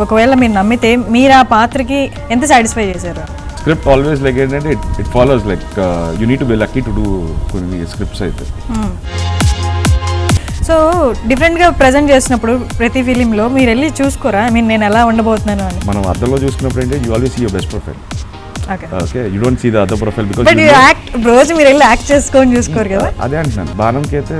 ఒకవేళ మీరు నమ్మితే మీరు ఆ పాత్రకి ఎంత సాటిస్ఫై చేశారు? స్క్రిప్ట్ ఆల్వేస్ లైక్ ఏంటంటే it follows like you need to be lucky to do కొన్ని స్క్రిప్ట్స్ అయితే. సో డిఫరెంట్గా ప్రజెంట్ చేసినప్పుడు ప్రతి ఫిలింలో మీరు వెళ్ళి చూసుకోరా, ఐ మీన్ నేను ఎలా ఉండబోతున్నాను అని? మనం అర్థంలో చూసుకున్నప్పుడు అంటే you always see your best profile. Okay, you don't see the other profile because but you act రోజు మీరు వెళ్ళి యాక్ట్ చేసుకొని చూసుకోరు కదా? అదే అంటున్నాను. బాణంకి అయితే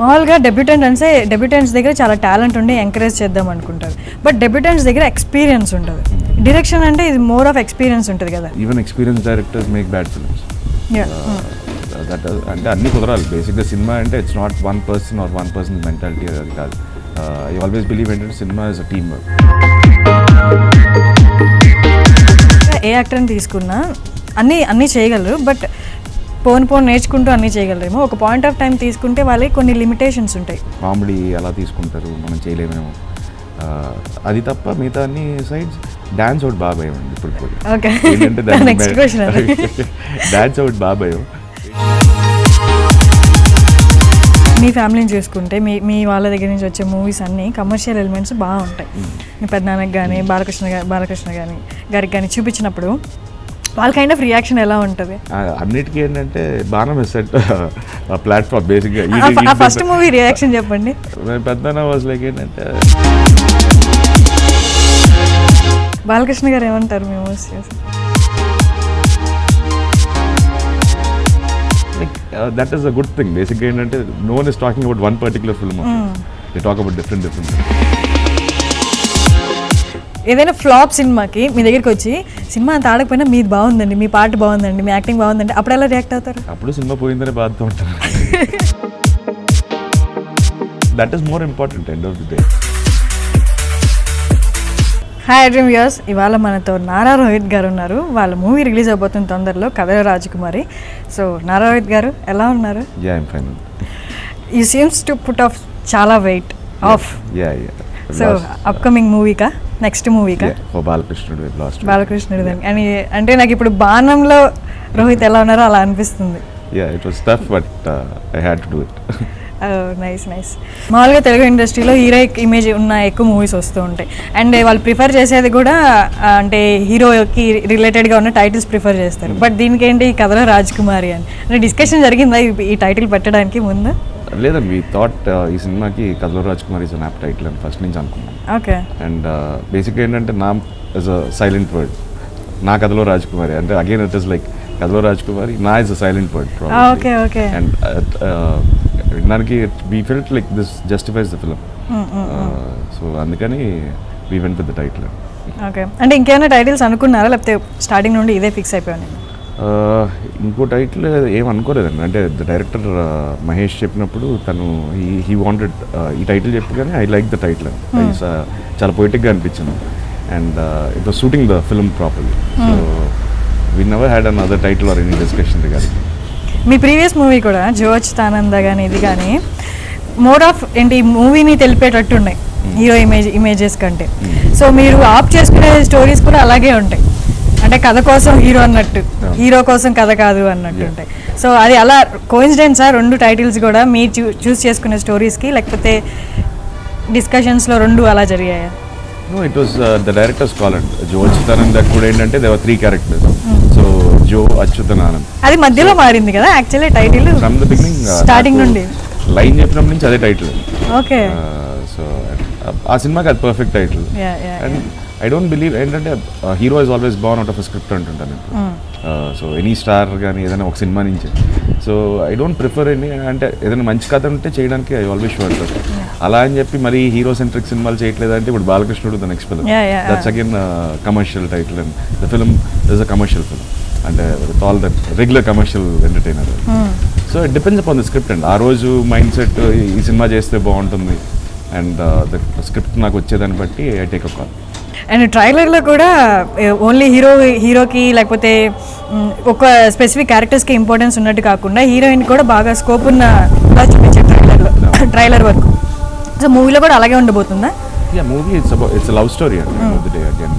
మామూలుగా డెబ్యూటెంట్స్ దగ్గర చాలా టాలెంట్ ఉండి ఎంకరేజ్ చేద్దాం అనుకుంటారు, బట్ డెబ్యూటెంట్స్ దగ్గర ఎక్స్పీరియన్స్ ఉంటుంది. డైరెక్షన్ అంటే ఇది మోర్ ఆఫ్ ఎక్స్పీరియన్స్ ఉంటుంది కదా. Even experience directors make bad films. That అంటే అన్ని కుదరాలి. బేసిక్గా సినిమా అంటే it's not one person or one person mentality, అది కాదు. ఐ ఆల్వేస్ బిలీవ్ ఏంటంటే cinema is a team work. ఏ యాక్టర్ని తీసుకున్నా అన్నీ చేయగలరు, బట్ పోను నేర్చుకుంటూ అన్నీ చేయగలరేమో. ఒక పాయింట్ ఆఫ్ టైం తీసుకుంటే వాళ్ళకి కొన్ని లిమిటేషన్స్ ఉంటాయి. కామెడీ ఎలా తీసుకుంటారు, మనం చేయలేమేమో, అది తప్ప మిగతా అన్ని సైడ్స్. డాన్స్ అవుట్ బాగా భయం అండి ఇప్పుడు కూడా. డాన్స్ అవుట్ బాగా భయం. మీ ఫ్యామిలీని చూసుకుంటే మీ వాళ్ళ దగ్గర నుంచి వచ్చే మూవీస్ అన్నీ కమర్షియల్ ఎలిమెంట్స్ బాగుంటాయి. మీ పెద్దనాన్నకి కానీ బాలకృష్ణ గారికి కానీ చూపించినప్పుడు వాళ్ళ కైండ్ ఆఫ్ రియాక్షన్ ఎలా ఉంటుంది? అన్నిటికీ ఏంటంటే బాగా సెట్ ప్లాట్ఫామ్ బేసిక్గా. ఫస్ట్ మూవీ రియాక్షన్ చెప్పండి. పెద్దనా వాజ్ లైక్ ఏంటంటే బాలకృష్ణ గారు ఏమంటారు మీ మూవీస్ చేసి? That is a good thing. బేసిక్గా ఏంటంటే no one is talking about one particular film, they talk about different. ఏదైనా ఫ్లాప్ సినిమాకి మీ దగ్గరికి వచ్చి సినిమా అంత ఆడకపోయినా మీది బాగుందండి, మీ పాట బాగుందండి, మీ యాక్టింగ్ బాగుందండి, అప్పుడు ఎలా రియాక్ట్ అవుతారు? అప్పుడు సినిమా పోయిందనే బాధతో ఉంటారు. That is more important end of the day. Hi iDream viewers, ఇవాళ మనతో నారా రోహిత్ గారు ఉన్నారు. వాళ్ళ మూవీ రిలీజ్ అవబోతుంది తొందరలో, కథలో రాజకుమారి. సో నారా రోహిత్ గారు ఎలా ఉన్నారు? Yeah I'm fine. You seems to put off చాలా weight off. Yeah. So upcoming మూవీకా, నెక్స్ట్ మూవీకా? బాలకృష్ణుడు అని అంటే నాకు ఇప్పుడు బాణంలో రోహిత్ ఎలా ఉన్నారో అలా అనిపిస్తుంది. It was tough but I had to do it. Nice. మామూలుగా తెలుగు ఇండస్ట్రీలో హీరోయిక్ ఇమేజ్ ఉన్న ఎక్కువ మూవీస్ వస్తూ ఉంటాయి, అండ్ వాళ్ళు ప్రిఫర్ చేసేది కూడా అంటే హీరోకి రిలేటెడ్గా ఉన్న టైటిల్స్ ప్రిఫర్ చేస్తారు. బట్ దీనికి ఏంటి కథలో రాజకుమారి అని అంటే డిస్కషన్ జరిగిందా ఈ టైటిల్ పెట్టడానికి ముందు? లేదండి, వీ థాట్ ఈ సినిమాకి కథలో రాజకుమారి ఇస్ అన్ యాప్ట్ టైటిల్ అని ఫస్ట్ నుంచి అనుకున్నాను. ఓకే. అండ్ బేసిక్గా ఏంటంటే నా ఇస్ అ సైలెంట్ వర్డ్. నా కథలో రాజకుమారి అంటే again it is like Kathalo Rajakumari, నా is a silent word. Okay. And వినడానికి we felt like this justifies the film. So అందుకని we went with the title. Okay. అంటే ఇంకేమైనా టైటిల్స్ అనుకున్నారా, లేకపోతే స్టార్టింగ్ నుండి ఇదే ఫిక్స్ అయిపోయాను? ఇంకో టైటిల్ ఏం అనుకోలేదండి. అంటే డైరెక్టర్ మహేష్ చెప్పినప్పుడు తను హీ వాంటెడ్ ఈ టైటిల్ చెప్పగానే ఐ లైక్ ద టైటిల్. చాలా పొయిటిక్గా అనిపించింది and it was suiting the film properly. So we never had an other title or any discussion regarding. Me previous movie కూడా జోచితానంద కానీ ఇది కానీ మోర్ ఆఫ్ ఏంటి మూవీని తెలిపేటట్టు ఉన్నాయి హీరో ఇమేజెస్ కంటే. సో మీరు ఆప్ చేసుకునే స్టోరీస్ కూడా అలాగే ఉంటాయి, అంటే కథ కోసం హీరో అన్నట్టు, హీరో కోసం కథ కాదు అన్నట్టు ఉంటాయి. సో అది అలా కోఇన్సిడెన్సా రెండు టైటిల్స్ కూడా మీరు చూస్ చేసుకునే స్టోరీస్కి, లేకపోతే డిస్కషన్స్లో రెండు అలా జరిగాయా? No, it was the director's call. Jo Achyutanand కూడా ఏంటంటే there were 3 characters. So Jo Achyutanand అది మధ్యలో మారింది కదా actually title. From the beginning starting నుండి లైన్ చెప్పినప్పటి నుంచి అదే టైటిల్. ఓకే. సో ఆ సినిమాకి అది perfect title. And I don't believe ఏంటంటే hero is always born out of a script అంటుంటాను. సో ఎనీ స్టార్ కానీ ఏదైనా ఒక సినిమా నుంచి. సో ఐ డోంట్ ప్రిఫర్ అంటే ఏదైనా మంచి కథ ఉంటే చేయడానికి ఐ ఆల్వేస్ షూర్. అలా అని చెప్పి మరి హీరో సెంట్రిక్ సినిమాలు చేయట్లేదు అంటే ఇప్పుడు Balakrishnudu the next film, that's again commercial title and the film is a commercial film అంటే with all that regular commercial entertainer. So it depends upon the script and ఆ రోజు మైండ్ సెట్ ఈ cinema చేస్తే బాగుంటుంది అండ్ ద స్క్రిప్ట్ నాకు వచ్చేదాన్ని బట్టి I take a call. And ట్రైలర్లో కూడా ఓన్లీ హీరోకి లేకపోతే ఒక స్పెసిఫిక్ క్యారెక్టర్స్కి ఇంపార్టెన్స్ ఉన్నట్టు కాకుండా హీరోయిన్ కూడా బాగా స్కోప్ ఉన్న చూపించారు ట్రైలర్ వరకు. సో మూవీలో కూడా అలాగే ఉండబోతుందా? Yeah, movie it's a love story at the end of the day again.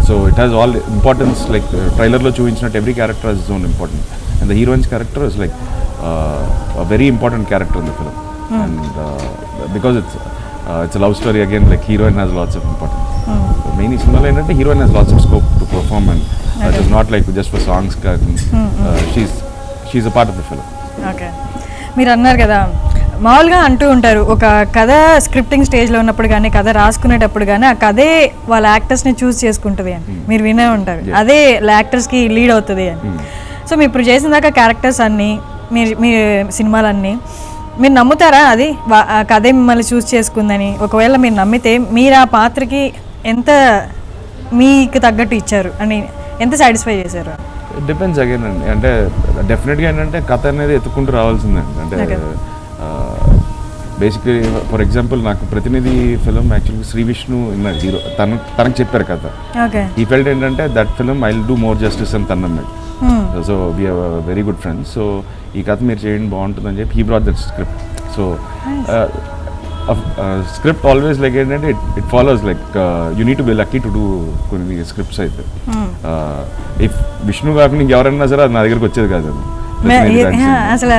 So it has all importance, like trailer lo chuvinchinnattu every character has its own importance, and the heroine's character is like a very important character in the film. And because it's a love story again, like heroine has lots of importance. So main cinema endante heroine has lots of scope to perform, and it is not like just for songs. She's a part of the film. Okay, మీరు అన్నారు కదా మామూలుగా అంటూ ఉంటారు ఒక కథ scripting స్టేజ్లో ఉన్నప్పుడు కానీ కథ రాసుకునేటప్పుడు కానీ ఆ కథే వాళ్ళ యాక్టర్స్ని చూస్ చేసుకుంటుంది అని మీరు వినే ఉంటారు, అదే యాక్టర్స్కి లీడ్ అవుతుంది అని. సో మీరు ఇప్పుడు చేసిన దాకా క్యారెక్టర్స్ అన్నీ మీ సినిమాలన్నీ మీరు నమ్ముతారా అది ఆ కథే మిమ్మల్ని చూస్ చేసుకుందని? ఒకవేళ మీరు నమ్మితే మీరు ఆ పాత్రకి ఎంత మీకు తగ్గట్టు ఇచ్చారు అని ఎంత సాటిస్ఫై చేశారు? డిపెండ్స్ అగైన్ అండి, అంటే డెఫినెట్గా ఏంటంటే కథ అనేది ఎత్తుకుంటూ రావాల్సిందండి. అంటే బేసిక్లీ ఫర్ ఎగ్జాంపుల్ నాకు ప్రతినిధి ఫిలిం యాక్చువల్గా శ్రీ విష్ణు ఉన్నాడు హీరో, తనకు చెప్పారు కథ. ఈ ఫెల్ట్ ఏంటంటే that film I will do more justice అని తను అన్నాడు. So we are very good friends. So ఈ కథ మీరు చేయండి బాగుంటుందని చెప్పి he brought that script. So script always like ఏంటంటే it follows like you need to be lucky to do కొన్ని స్క్రిప్ట్స్ అయితే. ఇఫ్ విష్ణు కాకుండా ఇంకెవరన్నా సరే అది నా దగ్గరికి వచ్చేది కాదు. అది అసలు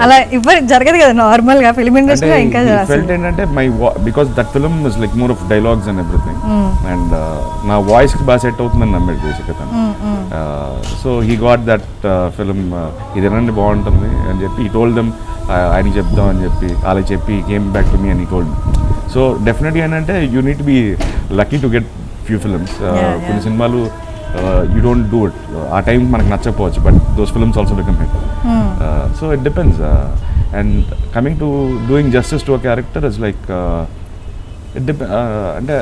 అలా ఇవ్వరు జరగదు కదా నార్మల్ గా ఫిల్మ్ ఇండస్ట్రీలో. ఇంకా ఫెల్ట్ ఏంటంటే because that film is like more of dialogues and everything, and నా వాయిస్ కి బాగా సెట్ అవుతుందని నమ్మాడు బేసిక్గా. So he got that film ఇది వినండి బాగుంటుంది అని చెప్పి ఈ టోల్డ్ దెమ్ ఆయన చెప్దాం అని చెప్పి అలా చెప్పి కేమ్ బ్యాక్ టు మీ అని టోల్డ్. సో డెఫినెట్గా ఏంటంటే you need to be lucky to get few films. కొన్ని సినిమాలు you don't do it ఆ టైం మనకు నచ్చకపోవచ్చు, but those films also become hit. So it depends, and coming to doing justice to a character is like అంటే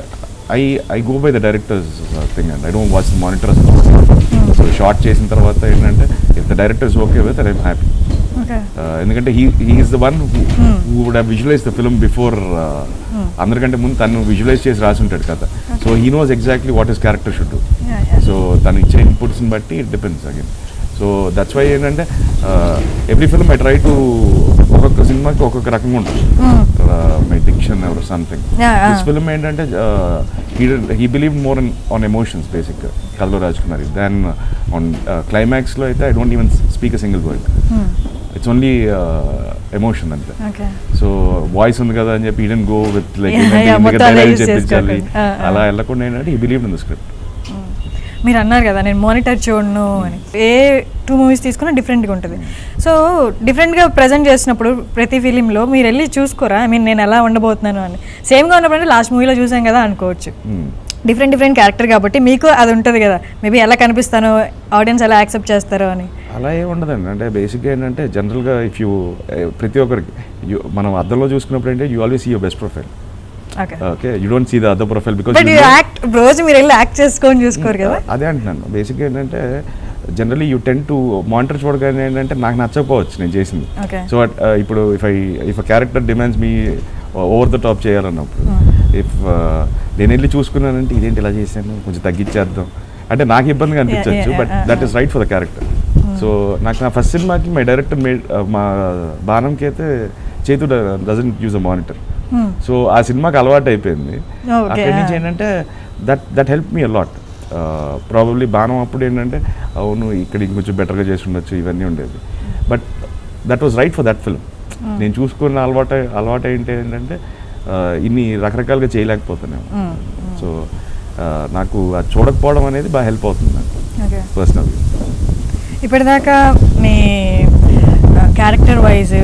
I go by the director's thing, and I don't watch the monitor as well. So shot చేసిన తర్వాత ఏంటంటే if the director is okay with it, I'm happy. ఎందుకంటే he is the one who would have visualized the film before అందరికంటే ముందు తను visualise చేసి రాసి ఉంటాడు కదా. So he knows exactly what his character should do. So తను ఇచ్చే ఇన్పుట్స్ని బట్టి it depends again. So that's why ఏంటంటే every film I try to ఒక్కొక్క సినిమాకి ఒక్కొక్క రకంగా ఉంటుంది my diction or something. This film ఏంటంటే he believe more on emotions బేసిక్గా కథలో రాజకుమారి దాన్ ఆన్ క్లైమాక్స్లో అయితే I don't even speak a single word. It's only emotion అంతే. సో వాయిస్ ఉంది కదా అని చెప్పి ఈ డెంట్ గో విత్ లైక్ చెప్పించాలి అలా వెళ్ళకుండా ఏంటంటే ఈ బిలీవ్ ఇన్ ద స్క్రిప్ట్. మీరు అన్నారు కదా నేను మానిటర్ చూడను అని, ఏ 2 మూవీస్ తీసుకున్నా డిఫరెంట్గా ఉంటుంది. సో డిఫరెంట్గా ప్రజెంట్ చేసినప్పుడు ప్రతి ఫిలింలో మీరు వెళ్ళి చూసుకోరా, ఐ మీన్ నేను ఎలా ఉండబోతున్నాను అని? సేమ్గా ఉన్నప్పుడు అంటే లాస్ట్ మూవీలో చూసాం కదా అనుకోవచ్చు, డిఫరెంట్ క్యారెక్టర్ కాబట్టి మీకు అది ఉంటుంది కదా, మేబీ ఎలా కనిపిస్తానో ఆడియన్స్ ఎలా యాక్సెప్ట్ చేస్తారో అని. అలా ఏమి ఉండదండి. అంటే బేసిక్గా ఏంటంటే జనరల్గా ఇఫ్ యూ ప్రతి ఒక్కరికి మనం అద్దంలో చూసుకున్నప్పుడు అంటే you always see your best profile. Okay, you don't see the other profile because రోజు మీరు వెళ్ళి యాక్ట్ చేసుకొని చూసుకోరు కదా. అదే అంటున్నాను. బేసిక్గా ఏంటంటే generally you tend to monitor చూడగానే ఏంటంటే నాకు నచ్చకపోవచ్చు నేను చేసింది. సో ఇప్పుడు if a character demands me over the top చేయాలన్నప్పుడు ఇఫ్ నేను వెళ్ళి చూసుకున్నానంటే ఇదేంటి ఇలా చేశాను కొంచెం తగ్గించేద్దాం అంటే నాకు ఇబ్బందిగా అనిపించవచ్చు, but that is right for the character. So నాకు నా ఫస్ట్ సినిమాకి మై డైరెక్టర్ మా బాణంకి అయితే చేతు doesn't use a monitor. So ఆ సినిమాకి అలవాటు అయిపోయింది. అక్కడి నుంచి ఏంటంటే that help me a lot. Probably బాణం అప్పుడు ఏంటంటే అవును ఇక్కడ ఇంకొంచెం బెటర్గా చేసి ఉండొచ్చు ఇవన్నీ ఉండేది, but that was right for that film. నేను చూసుకున్న అలవాటు ఏంటంటే ఇన్ని రకరకాలుగా చేయలేకపోతున్నాను. సో నాకు అది చూడకపోవడం అనేది బాగా హెల్ప్ అవుతుంది నాకు పర్సనల్గా. ఇప్పటిదాకా మీ క్యారెక్టర్ వైజ్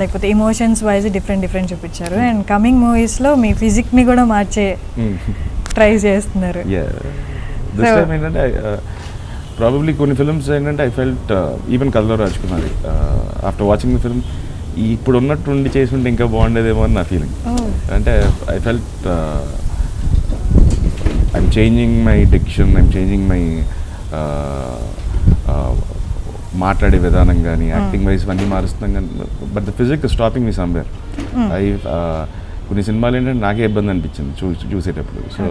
లేకపోతే ఇమోషన్స్ వైజ్ డిఫరెంట్ చూపించారు, అండ్ కమింగ్ మూవీస్లో మీ ఫిజిక్ని కూడా మార్చే ట్రై చేస్తున్నారు. దిస్ టైం ఏంటంటే ప్రాబబ్లీ కొన్ని ఫిల్మ్స్ ఏంటంటే ఐ ఫెల్ట్ ఈవెన్ కథలో రాజకుమారి ఆఫ్టర్ వాచింగ్ ద ఫిల్మ్ ఇప్పుడు ఉన్నట్టుండి చేసి ఉంటే ఇంకా బాగుండేదేమో అని నా ఫీలింగ్. అంటే I felt I'm changing my diction, I'm changing my మాట్లాడే విధానం కానీ యాక్టింగ్ వైజ్ అన్నీ మారుస్తున్నాం కానీ but the physique stopping me somewhere. కొన్ని సినిమాలు ఏంటంటే నాకే ఇబ్బంది అనిపించింది చూసేటప్పుడు. So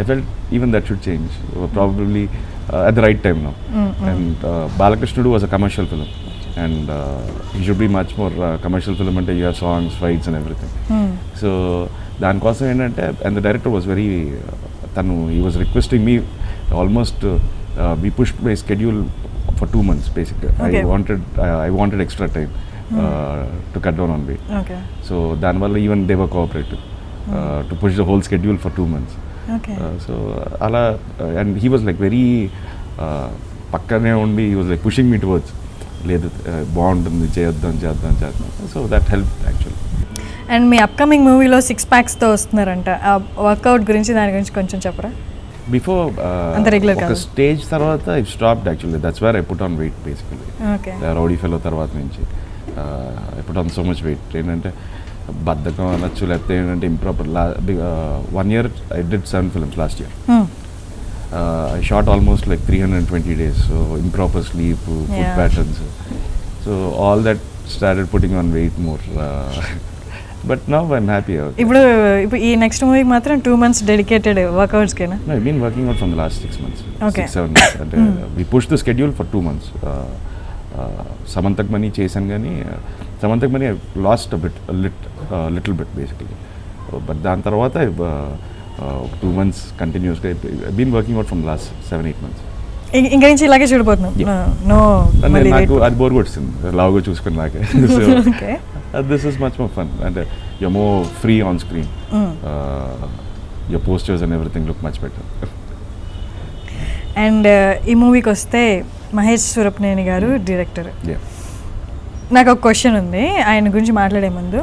I felt even that should change probably at the right time now. And Balakrishnudu was a commercial film and he should be much more commercial film అంటే you have songs, fights and everything. So దానికోసం ఏంటంటే and the director was very he was requesting me almost we pushed my schedule for 2 months basically. Okay. I wanted extra time to cut down on weight. Okay. So danvalla even they were cooperative to push the whole schedule for 2 months. Okay. So ala and he was like very pakkane undi, he was like pushing me towards లేదు బాగుంటుంది చేద్దాం. So that help actually. And me upcoming మూవీలో 6 ప్యాక్స్తో వస్తున్నారంట, ఆ work out గురించి దాని గురించి కొంచెం చెప్పరా? బిఫోర్ ఒక స్టేజ్ తర్వాత I stopped actually. That's where I put on weight basically. Rowdy Fellow తర్వాత నుంచి I put on so much weight. ఏంటంటే బద్ధకం అనొచ్చు, లేకపోతే ఏంటంటే improper. 1 year I did 7 films last year. I shot almost like 320 days, so improper sleep, food patterns. So all that started putting on weight more. But now I'm happy. ఇప్పుడు ఈ next మూవీకి మాత్రం 2 months dedicated workouts కేనా? No, I've been working out from the last 6 months. Okay. 6-7 months. And, we pushed the schedule for 2 months. Samantak Mani చేశాను కానీ Samantak Mani I lost a little bit basically. But దాని తర్వాత 2 months continuously. I've been working out from the last 7-8 months. ఇంకా నుంచి ఇలాగే చూడబోతున్నాం. నాకు అది బోర్ కొడుతుంది లావుగా చూసుకుని నాకే. This is much more fun and you're more free on screen. Your postures and everything look much better. And ఈ మూవీకి వస్తే మహేష్ సురప్నేని గారు డైరెక్టర్. నాకు ఒక క్వశ్చన్ ఉంది ఆయన గురించి మాట్లాడే ముందు.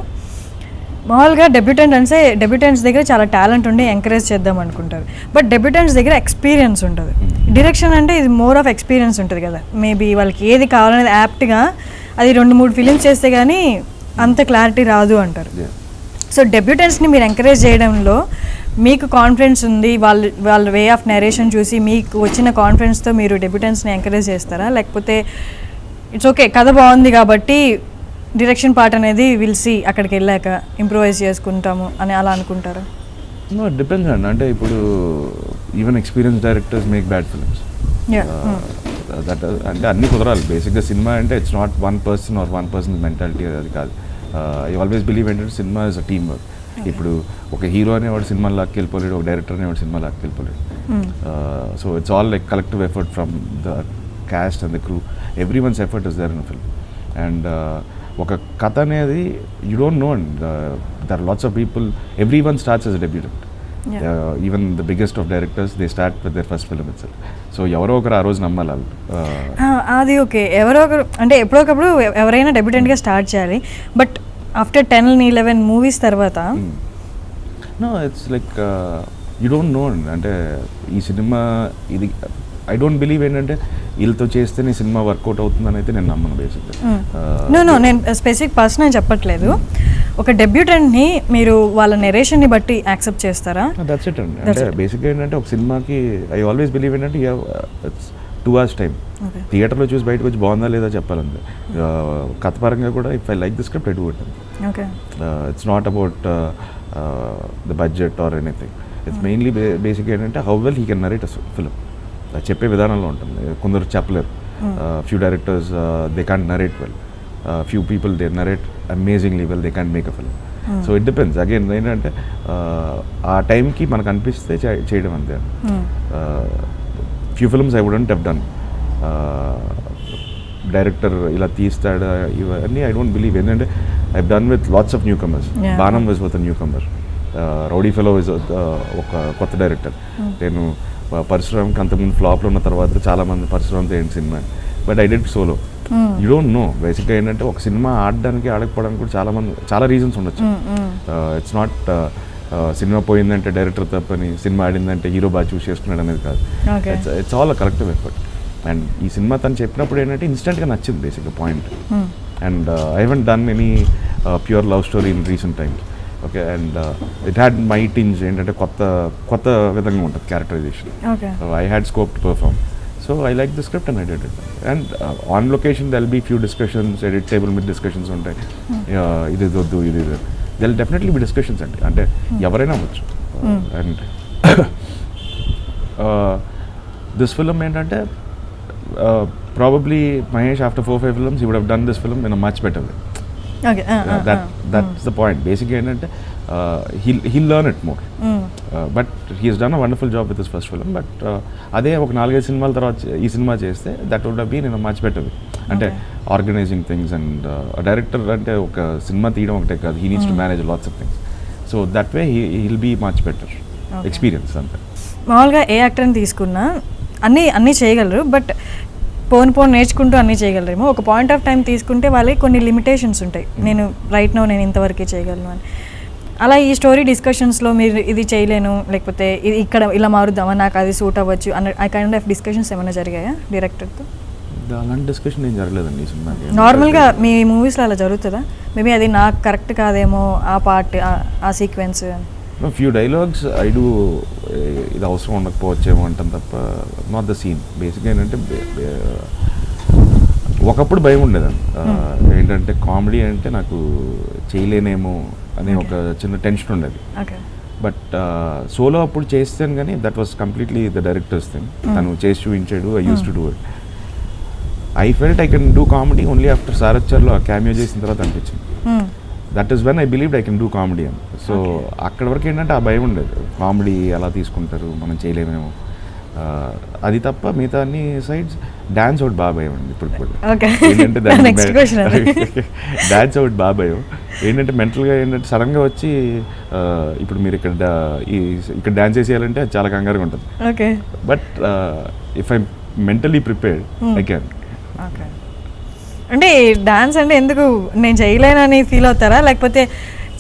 మామూలుగా డెబ్యూటెంట్స్ దగ్గర చాలా టాలెంట్ ఉండి ఎంకరేజ్ చేద్దాం అనుకుంటారు, బట్ డెబ్యూటెంట్స్ దగ్గర ఎక్స్పీరియన్స్ ఉంటుంది. డైరెక్షన్ అంటే ఇది మోర్ ఆఫ్ ఎక్స్పీరియన్స్ ఉంటుంది కదా. మేబీ వాళ్ళకి ఏది కావాలనేది యాప్ట్గా అది 2-3 ఫిలిమ్స్ చేస్తే కానీ అంత క్లారిటీ రాదు అంటారు. సో డెబ్యూటెంట్స్ని మీరు ఎంకరేజ్ చేయడంలో మీకు కాన్ఫిడెన్స్ ఉంది, వాళ్ళ వే ఆఫ్ నరేషన్ చూసి మీకు వచ్చిన కాన్ఫిడెన్స్తో మీరు డెబ్యూటెంట్స్ని ఎంకరేజ్ చేస్తారా, లేకపోతే ఇట్స్ ఓకే కథ బాగుంది కాబట్టి డైరెక్షన్ పార్ట్ అనేది విల్ సీ అక్కడికి వెళ్ళాక ఇంప్రూవైజ్ చేసుకుంటాము అని అలా అనుకుంటారా? నో, ఇట్ డిపెండ్స్ అండి. అంటే ఇప్పుడు even experience directors make bad films. That అంటే అన్నీ కుదరాలి బేసిక్గా. సినిమా అంటే it's not one person or one person mentality, అది కాదు. ఐ ఆల్వేస్ బిలీవ్ ఏంటంటే cinema is a team work. ఇప్పుడు ఒక హీరో అనేవాడు సినిమా లాక్కి వెళ్ళిపోలేడు, ఒక డైరెక్టర్ అనేవాడు సినిమా లాక్కి వెళ్ళిపోలేడు. So it's all like collective effort from the cast and the crew. Every one's effort is there in film. And ఒక కథ అనేది you don't know. There are lots of people, every one starts as a debutante. Even the biggest of directors they start with their first film itself. So ఎవరో ఒకరు ఆ రోజు నమ్మాలి వాళ్ళు. అది ఓకే, ఎవరో ఒకరు అంటే ఎప్పుడొకప్పుడు ఎవరైనా డెబ్యూటెంట్గా స్టార్ట్ చేయాలి. బట్ ఆఫ్టర్ 10-11 మూవీస్ తర్వాత no, it's like you don't know. అంటే ఈ సినిమా ఇది ఐ డోంట్ బిలీవ్ ఏంటంటే వీళ్ళతో చేస్తేనే సినిమా వర్కౌట్ అవుతుందని అయితే నేను నమ్మను బేసిక్గా. నో, నేను స్పెసిఫిక్ పర్సన్ అని చెప్పట్లేదు. ఒక డెబ్యూటెంట్ని మీరు వాళ్ళ నెరేషన్ని బట్టి యాక్సెప్ట్ చేస్తారా? దట్స్ ఇట్ అండి. అంటే బేసిక్గా ఏంటంటే ఒక సినిమాకి ఐ ఆల్వేస్ బిలీవ్ ఏంటంటే ఇట్స్ 2 hours టైం. థియేటర్లో చూసి బయటకు వచ్చి బాగుందా లేదా చెప్పాలంటే. కథ పరంగా కూడా if I like the script I do it. It's not about the budget or anything. It's mainly బేసిక్గా ఏంటంటే how well he can narrate a film. చెప్పే విధానంలో ఉంటుంది. కొందరు చెప్పలేరు. Few directors they can't narrate well. Few people they narrate amazingly well, they can't make a film. So it depends. Again ఏంటంటే ఆ టైంకి మనకు అనిపిస్తే చేయడం అంతే. Few films I wouldn't have done. Director ఇలా తీస్తాడా ఇవన్నీ ఐ డోంట్ బిలీవ్. ఏంటంటే I done with lots of newcomers. Baanam was with newcomer. Rowdy Fellow is ఒక కొత్త డైరెక్టర్. నేను పరశురామ్కి అంతకుముందు ఫ్లాప్లో ఉన్న తర్వాత చాలామంది పరశురామ్తో ఏంటి cinema, but I did solo. You don't no బేసిక్గా ఏంటంటే ఒక సినిమా ఆడడానికి ఆడకపోవడానికి కూడా చాలా రీజన్స్ ఉండొచ్చు. ఇట్స్ నాట్ సినిమా పోయిందంటే డైరెక్టర్ తప్పని, సినిమా ఆడిందంటే హీరో బాగా చూస్ చేసుకున్నాడు అనేది కాదు. It's all a collective effort. And ఈ సినిమా తను చెప్పినప్పుడు ఏంటంటే ఇన్స్టెంట్గా నచ్చింది బేసిక్గా point. And I haven't done any pure love story in recent times. Okay, and it had my tinge ఏంటంటే కొత్త విధంగా ఉంటుంది characterization. I had scope to perform. So I like the script and I did it. And on location there'll be few discussions, edit table మీద డిస్కషన్స్ ఉంటాయి. ఇది వద్దు ఇది దెల్ డెఫినెట్లీ బి డిస్కషన్స్ అండి, అంటే ఎవరైనా అవ్వచ్చు. అండ్ దిస్ ఫిలిం ఏంటంటే probably Mahesh after 4-5 films he would have done this film in a much better way. Okay. That's the point. Basically ఏంటంటే he'll learn it more. But he has done a wonderful job with his first film. But అదే ఒక 4-5 సినిమాల తర్వాత ఈ cinema చేస్తే that would have been in a much better way. అంటే organising things and director అంటే ఒక సినిమా తీయడం ఒకటే కాదు, he needs to manage lots of things. So that way he'll be much better experience అంతే. మామూలుగా ఏ యాక్టర్ని తీసుకున్నా అన్నీ చేయగలరు, బట్ పోను నేర్చుకుంటూ అన్నీ చేయగలరేమో. ఒక పాయింట్ ఆఫ్ టైం తీసుకుంటే వాళ్ళకి కొన్ని లిమిటేషన్స్ ఉంటాయి, నేను నేను ఇంతవరకే చేయగలను అని. అలా ఈ స్టోరీ డిస్కషన్స్లో మీరు ఇది చేయలేను, లేకపోతే ఇది ఇక్కడ ఇలా మారుద్దామా, నాకు అది సూట్ అవ్వచ్చు అన్న ఆ కైండ్ ఆఫ్ డిస్కషన్స్ ఏమైనా జరిగాయా డైరెక్టర్తో? అలాంటి డిస్కషన్ ఏం జరగలేదండి ఈ సినిమాకి. నార్మల్గా మీ మూవీస్లో అలా జరుగుతుందా? మేబీ అది నాకు కరెక్ట్ కాదేమో ఆ పార్ట్, ఆ సీక్వెన్స్ అని. ఫ్యూ డైలాగ్స్ ఐ డూ ఇది అవసరం ఉండకపోవచ్చేమో అంటాం తప్ప నాట్ ద సీన్. బేసిక్గా ఏంటంటే ఒకప్పుడు భయం ఉండేదండి, ఏంటంటే కామెడీ అంటే నాకు చేయలేనేమో అనే ఒక చిన్న టెన్షన్ ఉండేది. బట్ సోలో అప్పుడు చేస్తాను కానీ that was completely the director's thing. తను చేసి చూపించాడు, I use to do it. I felt I can do comedy only after సారథ్చర్లో క్యామియో చేసిన తర్వాత అనిపించింది. That is when I believed I can do comedy అని. సో అక్కడ వరకు ఏంటంటే ఆ భయం ఉండేది, కామెడీ ఎలా తీసుకుంటారు, మనం చేయలేమేమో, అది తప్ప మిగతా అన్ని సైడ్స్. డాన్స్ ఒకటి బాగా భయం అండి ఇప్పుడు ఏంటంటే డాన్స్ ఒకటి బాగా భయం. ఏంటంటే మెంటల్గా ఏంటంటే సడన్గా వచ్చి ఇప్పుడు మీరు ఇక్కడ డాన్స్ చేసేయాలంటే అది చాలా కంగారుగా ఉంటుంది. But if I mentally prepared I can. అంటే డాన్స్ అంటే ఎందుకు నేను చేయలేనని ఫీల్ అవుతారా, లేకపోతే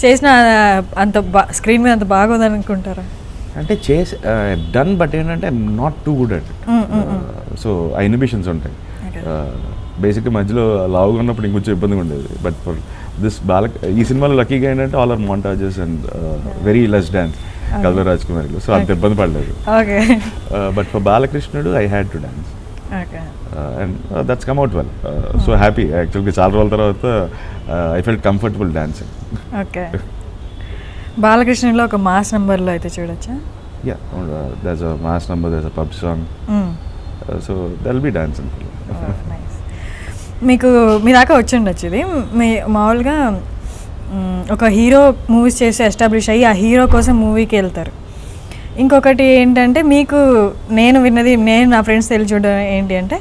చేసిన అంత స్క్రీన్ మీద అంత బాగోదని అనుకుంటారా? అంటే చేసి డన్, బట్ ఏంటంటే I'm not too good at it. So ఆ ఇన్హిబిషన్స్ ఉంటాయి. బేసిక్గా మధ్యలో లావుగా ఉన్నప్పుడు ఇంకొంచెం ఇబ్బందిగా ఉండేది. బట్ ఫర్ దిస్ ఈ సినిమాలో లక్కీగా ఏంటంటే all are montages and very less dance కథలో రాజకుమారిలో, సో అంత ఇబ్బంది పడలేదు. But for Balakrishnudu I had to dance and that's come out well. So happy యాక్చువల్గా చాలా రోజుల తర్వాత I felt comfortable dancing. Okay, బాలకృష్ణలో ఒక మాస్ నెంబర్లో అయితే చూడొచ్చా? Yeah, that's a mass number, that's a pub song, so that'll be dancing. మీకు మీ దాకా వచ్చి ఉండొచ్చు ఇది. మీ మామూలుగా ఒక హీరో మూవీస్ చేసి ఎస్టాబ్లిష్ అయ్యి ఆ హీరో కోసం మూవీకి వెళ్తారు. ఇంకొకటి ఏంటంటే మీకు నేను విన్నది, నేను నా ఫ్రెండ్స్ తెలిసి చూడడం ఏంటి అంటే,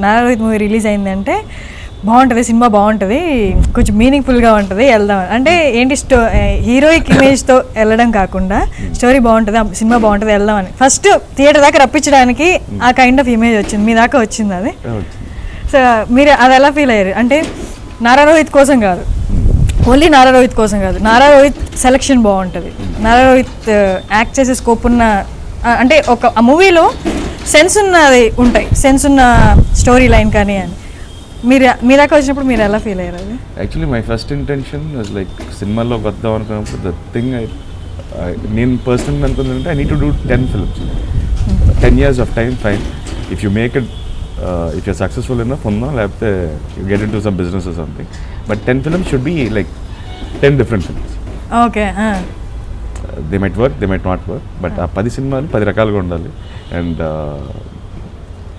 నారా రోహిత్ మూవీ రిలీజ్ అయిందంటే బాగుంటుంది, సినిమా బాగుంటుంది, కొంచెం మీనింగ్ఫుల్గా ఉంటుంది, వెళ్దాం అంటే ఏంటి హీరోయిక్ ఇమేజ్తో వెళ్ళడం కాకుండా స్టోరీ బాగుంటుంది, సినిమా బాగుంటుంది, వెళ్దామని ఫస్ట్ థియేటర్ దాకా రప్పించడానికి ఆ కైండ్ ఆఫ్ ఇమేజ్ వచ్చింది. మీ దాకా వచ్చింది అది. సో మీరు అది ఎలా ఫీల్ అయ్యారు? అంటే నారా రోహిత్ కోసం కాదు, ఓన్లీ నారా రోహిత్ కోసం కాదు, నారా రోహిత్ సెలెక్షన్ బాగుంటుంది, నారా రోహిత్ యాక్ట్ చేసే స్కోప్ ఉన్న, అంటే ఒక ఆ మూవీలో సెన్స్ ఉన్నది ఉంటాయి, సెన్స్ ఉన్న స్టోరీ లైన్ కానీ అని మీ దాకా వచ్చినప్పుడు మీరు ఎలా ఫీల్ అయ్యారు? అది actually my first intention was like సినిమాల్లోకి వద్దాం అనుకున్నప్పుడు ద థింగ్ నేను పర్సనల్ అనుకుందంటే I need to do 10 films, 10 years of time, fine. If you make it, if you're successful enough, లేకపోతే you get into some business or something. But 10 films should be like 10 different films. Okay. They might work, they might not work. But ఆ 10 సినిమాలు 10 రకాలుగా ఉండాలి. And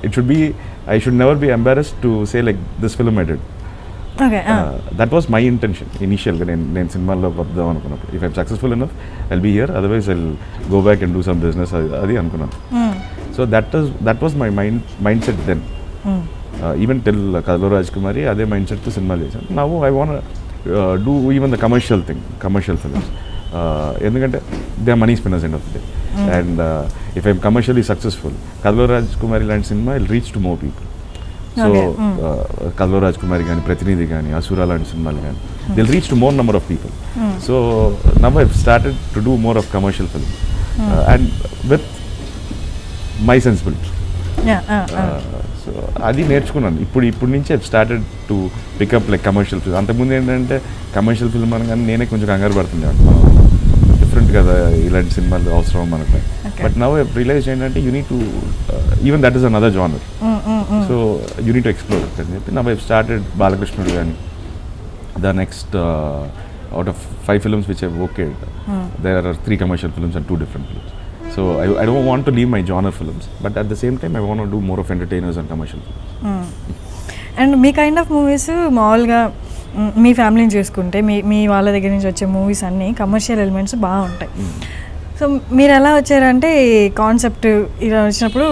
it should be, I should never be embarrassed to say like this film I did. Okay. That was my intention initially. నేను సినిమాల్లో వద్దాం అనుకున్నప్పుడు, if I'm successful enough, I'll be here. Otherwise, I'll go back and do some business. అది అనుకున్నాను. So that was my mindset then. Even till Kathalo Rajakumari, అదే మైండ్సెట్తో సినిమాలు చేశాను. Now I want to do even the commercial films. ఎందుకంటే they are money spinners end of the day. And if I'm commercially successful, Kathalo Rajakumari లాంటి సినిమా will reach to more people. So Kathalo Rajakumari కానీ, ప్రతినిధి కానీ, అసురా లాంటి సినిమాలు కానీ, they will reach to more number of people. So now I started to do more of commercial film and with my sensibility. So అది నేర్చుకున్నాను. ఇప్పుడు నుంచి I started to pick up like commercial film. అంతకుముందు ఏంటంటే కమర్షియల్ ఫిల్మ్ అనగానే నేనే కొంచెం కంగారు పడుతుండే, డిఫరెంట్ కదా ఇలాంటి సినిమాలు అవసరం మనకు. బట్ నౌ ఐ రియలైజ్ ఏంటంటే you need to, even that is another genre, so you need to explore అని చెప్పి నౌ ఐ స్టార్టెడ్ బాలకృష్ణుడు కానీ, the next out of 5 films which I've okayed, there are 3 commercial films and 2 different films. So I don't want to leave my genre films, but at the same time I want to do more of entertainers and commercial films. And me kind of movies మామూలుగా మీ ఫ్యామిలీని చూసుకుంటే మీ వాళ్ళ దగ్గర నుంచి వచ్చే movies అన్నీ commercial elements బాగుంటాయి. So మీరు ఎలా వచ్చారంటే ఈ కాన్సెప్ట్ ఇలా వచ్చినప్పుడు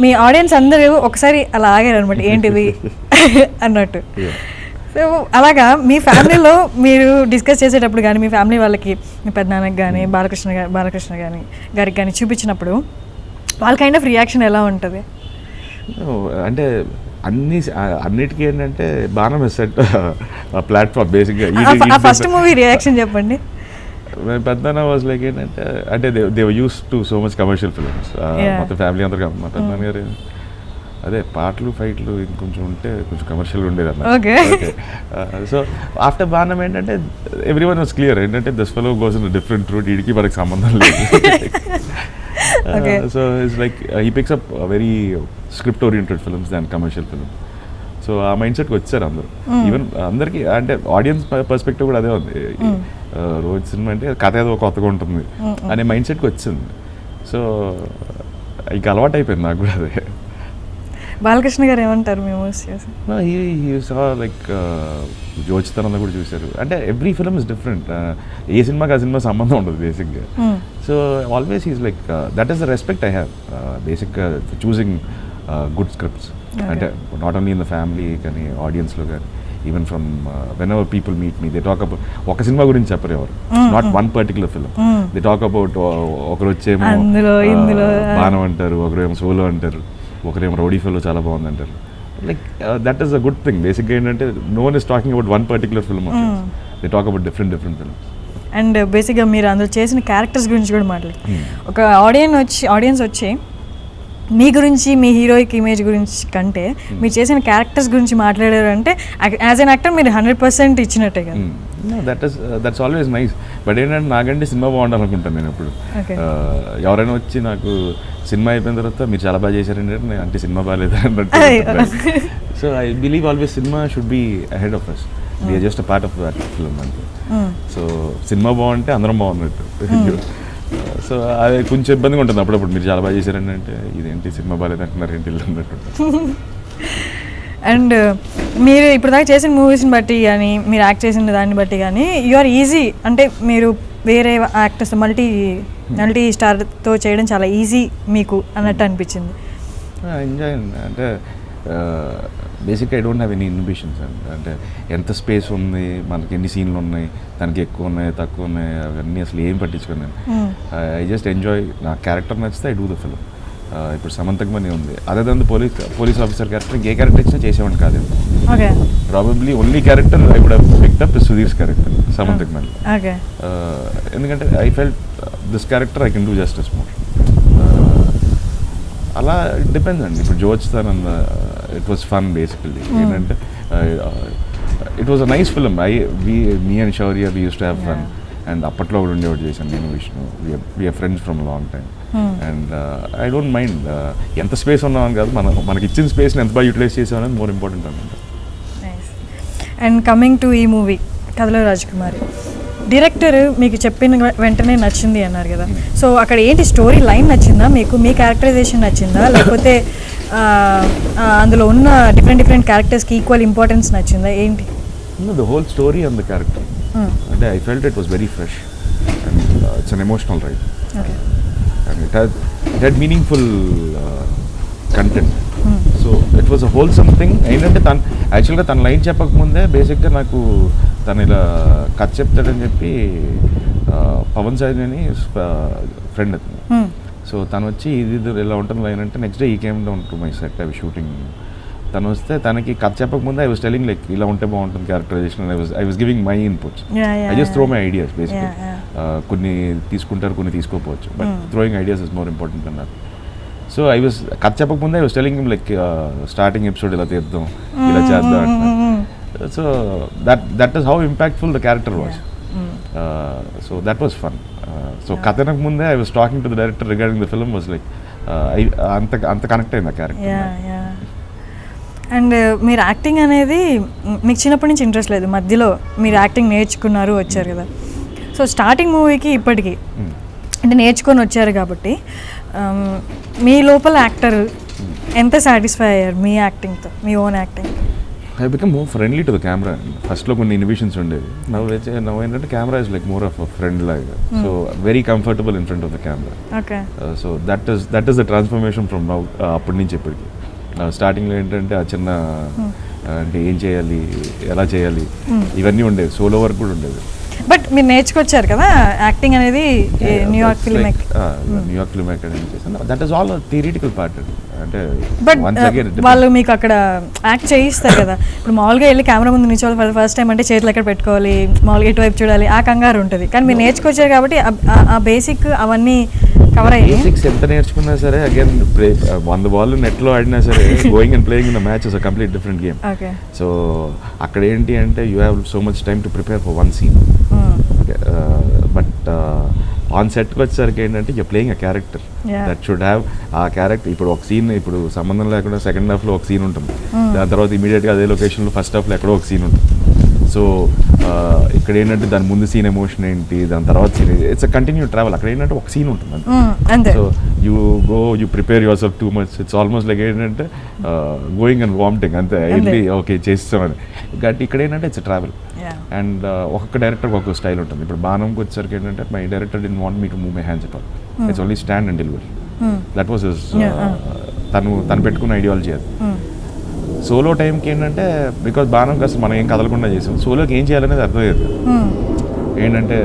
మీ ఆడియన్స్ అందరూ ఒకసారి అలా ఆగారు అనమాట, ఏంటిది అన్నట్టు. సో అలాగా మీ ఫ్యామిలీలో మీరు డిస్కస్ చేసేటప్పుడు కానీ మీ ఫ్యామిలీ వాళ్ళకి మీ పెద్దనాన్నకి కానీ బాలకృష్ణ గారికి కానీ చూపించినప్పుడు వాళ్ళ కైండ్ ఆఫ్ రియాక్షన్ ఎలా ఉంటుంది? అంటే అన్నిటికీ ఏంటంటే బాగా సెట్ ప్లాట్ఫామ్ బేసిక్గా. ఫస్ట్ మూవీ రియాక్షన్ చెప్పండి. పెద్దనాన్న వాజ్ లైక్ ఏంటంటే అంటే they use to so much commercial films, మొత్తం ఫ్యామిలీ అందరు. మా పెద్దనాన్న గారు అదే పాటలు ఫైట్లు ఇంకొంచెం ఉంటే కొంచెం కమర్షియల్గా ఉండేది అన్న. సో ఆఫ్టర్ బాణం ఏంటంటే ఎవ్రీ వన్ వాజ్ క్లియర్ ఏంటంటే this fellow goes in different route, వీడికి మనకి సంబంధం లేదు. So it's like he picks up very script oriented films than commercial film. So ఆ మైండ్ సెట్కి వచ్చారు అందరూ. ఈవెన్ అందరికీ అంటే ఆడియన్స్ పర్స్పెక్టివ్ కూడా అదే ఉంది. రోహిత్ సినిమా అంటే కథ ఏదో కొత్తగా ఉంటుంది అనే మైండ్ సెట్కి వచ్చింది. సో ఇక అలవాటు అయిపోయింది నాకు కూడా అదే. బాలకృష్ణ గారు ఏమంటారు మేము లైక్ జోచితనంలో కూడా చూశారు. అంటే ఎవ్రీ ఫిల్మ్ ఇస్ డిఫరెంట్, ఏ సినిమాకి ఆ సినిమా సంబంధం ఉండదు బేసిక్గా. So always is like that is the respect I have బేసిక్గా చూసింగ్ గుడ్ స్క్రిప్ట్స్. అంటే not only in the family కానీ ఆడియన్స్లో కానీ even from when ever people meet me they talk about ఒక సినిమా గురించి చెప్పరు ఎవరు, not one particular film. They talk about ఒకరు వచ్చేమో బాణం అంటారు, ఒకరేమో సోలో అంటారు, ఒకరేమో రౌడీ ఫిల్మ్ చాలా బాగుంది అంటారు. Like that is a good thing. బేసిక్గా ఏంటంటే no one is talking about one particular film, they talk about different films. And బేసిక్గా మీరు అందులో చేసిన క్యారెక్టర్స్ గురించి కూడా మాట్లాడారు. ఒక ఆడియన్స్ వచ్చి మీ గురించి మీ హీరోయిక్ ఇమేజ్ గురించి కంటే మీరు చేసిన క్యారెక్టర్స్ గురించి మాట్లాడారు అంటే యాజ్ అన్ యాక్టర్ మీరు 100% ఇచ్చినట్టే కదా. That's always nice. బట్ ఏంటంటే నాకంటే సినిమా బాగుండాలనుకుంటాను నేను ఇప్పుడు. ఎవరైనా వచ్చి నాకు సినిమా అయిపోయిన తర్వాత మీరు చాలా బాగా చేశారంటే అంటే సినిమా బాగాలేదు అన్నట్టు. సో ఐ బిలీవ్ ఆల్వేస్ సినిమా should be ahead of us, we're just a part of that film అంటే. సో సినిమా బాగుంటే అందరం బాగున్నట్టు. సో అది కొంచెం ఇబ్బందిగా ఉంటుంది అప్పుడప్పుడు, మీరు చాలా బాగా చేశారండి అంటే ఇదేంటి సినిమా బాగాలేదు అంటున్నారు ఏంటి అన్నట్టు. అండ్ మీరు ఇప్పుడు దాకా చేసిన మూవీస్ని బట్టి కానీ మీరు యాక్ట్ చేసిన దాన్ని బట్టి కానీ యు ఆర్ ఈజీ, అంటే మీరు వేరే యాక్టర్స్ మల్టీ స్టార్తో చేయడం చాలా ఈజీ మీకు అన్నట్టు అనిపించింది. ఎంజాయ్ అంటే బేసిక్గా I don't have any inhibitions అండి. అంటే ఎంత స్పేస్ ఉంది, మనకి ఎన్ని సీన్లు ఉన్నాయి, దానికి ఎక్కువ ఉన్నాయి తక్కువ ఉన్నాయి అవన్నీ అసలు ఏం పట్టించుకోను. I just enjoy. నా క్యారెక్టర్ నచ్చితే ఐ డూ ద ఫిల్మ్. ఇప్పుడు సమంతక్ మనీ ఉంది, అదే దాని పోలీస్ ఆఫీసర్ క్యారెక్టర్ ఇంకే క్యారెక్టర్ ఇచ్చినా చేసేవాడిని కాదు. Probably only character I would have picked up is Sudheer's character Samanthakamani. ఎందుకంటే I felt this character I can do justice more. అలా డిపెండ్స్ అండి. ఇప్పుడు Jyo Achyutananda it was fun basically. ఏంటంటే it was a nice film. Me and Shaurya we use to have fun. And అప్పట్లో కూడా ఉండేవాడు చేశాను నేను Vishnu. We're friends from long time. And I don't mind ఎంత స్పేస్ ఉన్నామని కాదు, మనకి ఇచ్చిన స్పేస్ని ఎంత బాగా యూటిలైజ్ చేసామనేది మోర్ ఇంపార్టెంట్ అనమాట. అండ్ కమింగ్ టు ఈ మూవీ కథలో రాజకుమారి, డైరెక్టర్ మీకు చెప్పిన వెంటనే నచ్చింది అన్నారు కదా. సో అక్కడ ఏంటి స్టోరీ లైన్ నచ్చిందా మీకు, మీ క్యారెక్టరైజేషన్ నచ్చిందా, లేకపోతే అందులో ఉన్న డిఫరెంట్ క్యారెక్టర్స్కి ఈక్వల్ ఇంపార్టెన్స్ నచ్చిందా, ఏంటి? The whole story and the character. అంటే I felt it was very fresh and it's an emotional right and it had meaningful content. So it was a whole something. ఏంటంటే యాక్చువల్గా తన line చెప్పకముందే బేసిక్గా నాకు తను ఇలా కథ చెప్తాడని చెప్పి పవన్ సాయి అని ఫ్రెండ్ అతను. సో తను వచ్చి ఇది ఇలా ఉంటుంది లైన్ అంటే నెక్స్ట్ డే ఈ came down to my set I shooting. తను వస్తే తనకి కథ చెప్పకముందే ఐ వాస్ టెలింగ్ లైక్ ఇలా ఉంటే బాగుంటుంది characterization. I was giving my inputs. I just throw my ideas basically. కొన్ని తీసుకుంటారు, కొన్ని తీసుకోపోవచ్చు, but throwing ideas is more important అన్నారు. సో ఐ వాస్ కథ చెప్పకముందే I was telling him like starting episode ఇలా తీద్దాం, ఇలా చేద్దాం అంటున్నారు. So that is how impactful the character was. So that was fun. So Kathanak munde I was talking to the director regarding the film was like anta connect ayinda character. And మీరు acting అనేది మీకు చిన్నప్పటి నుంచి interest లేదు, మధ్యలో మీరు acting నేర్చుకున్నారు వచ్చారు కదా. సో స్టార్టింగ్ మూవీకి ఇప్పటికి అంటే నేర్చుకొని వచ్చారు కాబట్టి మీ లోపల యాక్టర్ ఎంత సాటిస్ఫై అయ్యారు మీ యాక్టింగ్తో, మీ own acting? I become more friendly to the camera. ఫస్ట్లో కొన్ని ఇన్హిబిషన్స్ ఉండేవి, నవ్వు ఏంటంటే camera is like more of a friend లాగా. So very comfortable in front of the camera. Okay. So that is the transformation from now. అప్పటి నుంచి ఇప్పటికి స్టార్టింగ్లో ఏంటంటే ఆ చిన్న అంటే ఏం చేయాలి, ఎలా చేయాలి, ఇవన్నీ ఉండేవి. సోలో వర్క్ కూడా ఉండేది. బట్ మీరు నేర్చుకొచ్చారు కదా యాక్టింగ్ అనేది న్యూయార్క్ ఫిల్మ్ అకాడమీ చేశాను. That is all theoretical part. అంటే బట్ వాళ్ళు మీకు అక్కడ యాక్ట్ చేయిస్తారు కదా. ఇప్పుడు మామూలుగా వెళ్ళి కెమెరా ముందు నిల్చోవాలి ఫస్ట్ టైం అంటే చేతులు ఎక్కడ పెట్టుకోవాలి, మామూలుగా ఎటువైపు చూడాలి, ఆ కంగారు ఉంటుంది. కానీ మీరు నేర్చుకొచ్చారు కాబట్టి ఆ బేసిక్ అవన్నీ కవర్ అయ్యాయి. బేసిక్స్ ఎంత నేర్చుకున్నా సరే అగైన్ 100 బాల్ నెట్లో ఆడినా సరే going and playing in the match is a complete different game. So అక్కడ ఏంటి అంటే you have so much time to prepare for one scene. But on సెట్కి వచ్చేసరికి ఏంటంటే you playing a character that should have ఆ character. ఇప్పుడు ఒక scene ఇప్పుడు సంబంధం లేకుండా సెకండ్ హాఫ్లో ఒక సీన్ ఉంటుంది, దాని తర్వాత ఇమీడియట్గా అదే లొకేషన్లో ఫస్ట్ హాఫ్లో ఎక్కడో ఒక సీన్ ఉంటుంది. సో ఇక్కడ ఏంటంటే దాని ముందు సీన్ ఎమోషన్ ఏంటి, దాని తర్వాత scene, it's a continue travel. అక్కడ ఏంటంటే ఒక సీన్ ఉంటుంది అంతే. So you prepare your self too much. It's almost like ఏంటంటే గోయింగ్ అండ్ వామిటింగ్ అంతే. వెళ్ళి ఓకే చేస్తామని. బట్ ఇక్కడ ఏంటంటే ఇట్స్ ట్రావెల్. అండ్ ఒక్కొక్క డైరెక్టర్ ఒక్కొక్క స్టైల్ ఉంటుంది. ఇప్పుడు బాణంకి వచ్చేసరికి ఏంటంటే my director didn't want me to move my hands at all. It's only stand and delivery. That was తను పెట్టుకున్న ఐడియాలజీ అది. సోలో టైంకి ఏంటంటే బికాజ్ బాణంకి అసలు మనం ఏం కదలకుండా చేసాం, సోలోకి ఏం చేయాలనేది అర్థమయ్యేది. ఏంటంటే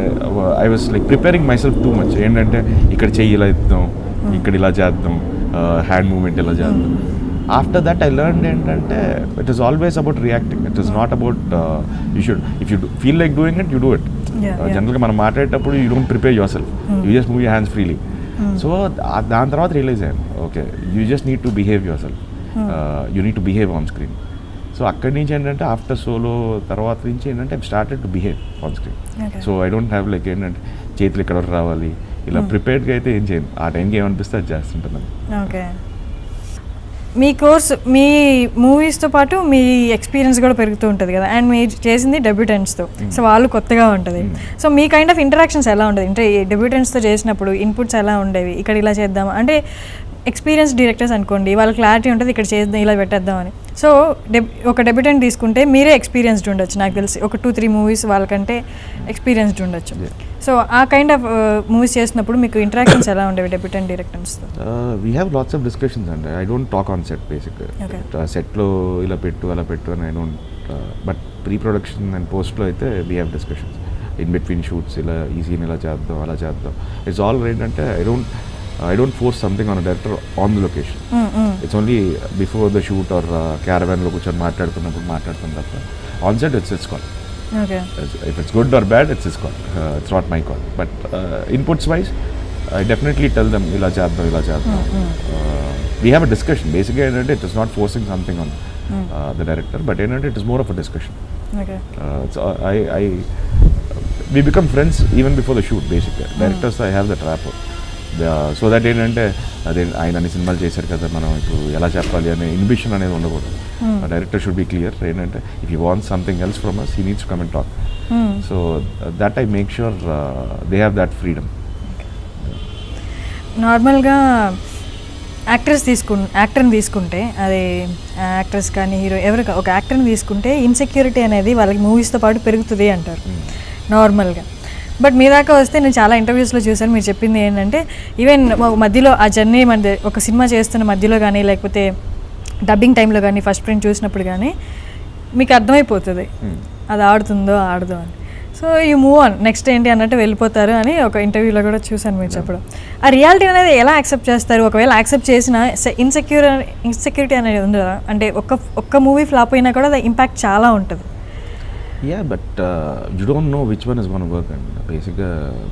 I was like preparing my self too much. ఏంటంటే ఇక్కడ చెయ్యి ఇలా ఇద్దాం, ఇక్కడ ఇలా చేద్దాం, హ్యాండ్ మూమెంట్ ఇలా చేద్దాం. ఆఫ్టర్ దట్ ఐ లెర్న్ ఏంటంటే it is always about reacting. It is not about you should if you feel like doing it you do it. జనరల్గా మనం మాట్లాడేటప్పుడు you don't prepare your self, you just move your hands freely. So దాని తర్వాత realise అయ్యాను okay you just need to behave your self, you need to behave on screen. So అక్కడి నుంచి ఏంటంటే after solo తర్వాత నుంచి ఏంటంటే I started to behave on screen. So I don't have like ఏంటంటే చేతులు ఇక్కడ రావాలి ఇలా ప్రిపేర్డ్గా అయితే ఏం చేయను. ఆ టైంకి ఏమనిపిస్తే అది చేస్తుంటాను. ఓకే. మీ కోర్స్ మీ మూవీస్తో పాటు మీ ఎక్స్పీరియన్స్ కూడా పెరుగుతూ ఉంటుంది కదా. అండ్ మీరు చేసింది డెబ్యూటెంట్స్తో, సో వాళ్ళు కొత్తగా ఉంటుంది. So me kind of interactions ఎలా ఉండేది అంటే డెబ్యూటెంట్స్తో చేసినప్పుడు ఇన్పుట్స్ ఎలా ఉండేవి? ఇక్కడ ఇలా చేద్దాం అంటే ఎక్స్పీరియన్స్ డైరెక్టర్స్ అనుకోండి వాళ్ళ క్లారిటీ ఉంటుంది ఇక్కడ చేద్దాం ఇలా పెట్టేద్దామని. సో ఒక డెబ్యూటెంట్ తీసుకుంటే మీరే ఎక్స్పీరియన్స్డ్ ఉండొచ్చు నాకు తెలిసి, ఒక 2-3 మూవీస్ వాళ్ళకంటే ఎక్స్పీరియన్స్డ్ ఉండొచ్చు. సో ఆ కైండ్ ఆఫ్ మూవీస్ చేసినప్పుడు మీకు ఇంటరాక్షన్స్ ఎలా ఉండేవి డెబ్యూటెంట్ డైరెక్టర్స్తో? We have lots of discussions అండి. I don't talk on set బేసిక్గా. సెట్లో ఇలా పెట్టు అలా పెట్టు అని I don't. But pre production and పోస్ట్లో అయితే we have discussions in between shoots. ఇలా ఈ సీన్ ఇలా చేద్దాం అలా చేద్దాం. ఇట్స్ ఆల్ ఏంటంటే I don't force something on a director on the location. It's only before the shoot or caravan lo kuchon maatladutunnapudu tappa on set it's his call. Okay. If it's good or bad it's his call. It's not my call. But inputs wise I definitely tell them ila cheddam. We have a discussion. Basically it is not forcing something on the director, but it is more of a discussion. Okay. We become friends even before the shoot basically. Directors I have that rapport. So that ఏంటంటే అదే ఆయన అన్ని సినిమాలు చేశారు కదా మనం ఇప్పుడు ఎలా చెప్పాలి అనే ఇన్హిబిషన్ అనేది ఉండకూడదు. డైరెక్టర్ షుడ్ బి క్లియర్ ఏంటంటే if you want something else from us he needs to come and talk. So that I make sure they have that freedom. నార్మల్గా యాక్టర్ని తీసుకుంటే అదే యాక్ట్రెస్ కానీ హీరో ఎవరు ఒక యాక్టర్ని తీసుకుంటే ఇన్సెక్యూరిటీ అనేది వాళ్ళకి మూవీస్తో పాటు పెరుగుతుంది అంటారు నార్మల్గా. బట్ మీ దాకా వస్తే నేను చాలా ఇంటర్వ్యూస్లో చూసాను, మీరు చెప్పింది ఏంటంటే ఈవెన్ మధ్యలో ఆ జర్నీ మన ఒక సినిమా చేస్తున్న మధ్యలో కానీ లేకపోతే డబ్బింగ్ టైంలో కానీ ఫస్ట్ ప్రింట్ చూసినప్పుడు కానీ మీకు అర్థమైపోతుంది అది ఆడుతుందో ఆడదో అని. So you move on next ఏంటి అన్నట్టు వెళ్ళిపోతారు అని ఒక ఇంటర్వ్యూలో కూడా చూసాను మీరు చెప్పడం. ఆ రియాలిటీ అనేది ఎలా యాక్సెప్ట్ చేస్తారు? ఒకవేళ యాక్సెప్ట్ చేసిన ఇన్సెక్యూరిటీ అనేది ఉండదా? అంటే ఒక్క మూవీ ఫ్లాప్ అయినా కూడా అది ఇంపాక్ట్ చాలా ఉంటుంది. Yeah, but you don't know which one is going to work and basically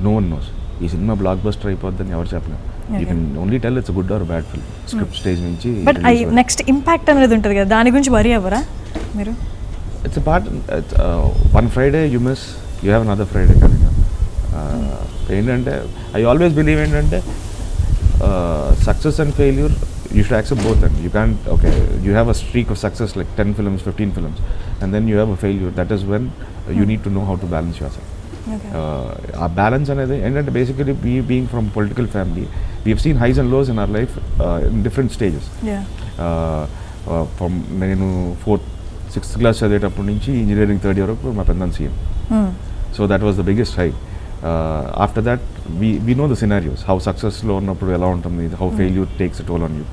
no one knows. ఈ సినిమా బ్లాక్ బస్టర్ అయిపోద్దని ఎవరు చెప్పలేము. You can only tell it's good or bad film script stage నుంచి. But next impact అనేది ఉంటుంది కదా, దాని గురించి worry అవ్వరా మీరు? It's part. One Friday you miss, you have another Friday coming up. ఏంటంటే ఐ ఆల్వేస్ బిలీవ్ ఏంటంటే success and failure you should accept both. And you can't, okay, you have a streak of success like 10 films, 15 films, and then you have a failure. That is when you need to know how to balance yourself. Our balance అనేది ఏంటంటే basically being from political family we have seen highs and lows in our life in different stages. From నేను 6th class చదివేటప్పటి నుంచి engineering 3rd year వరకు మా పెద్ద CM. So that was the biggest high. After that we know the scenarios, how సక్సెస్లో ఉన్నప్పుడు ఎలా ఉంటుంది, how failure takes toll on you,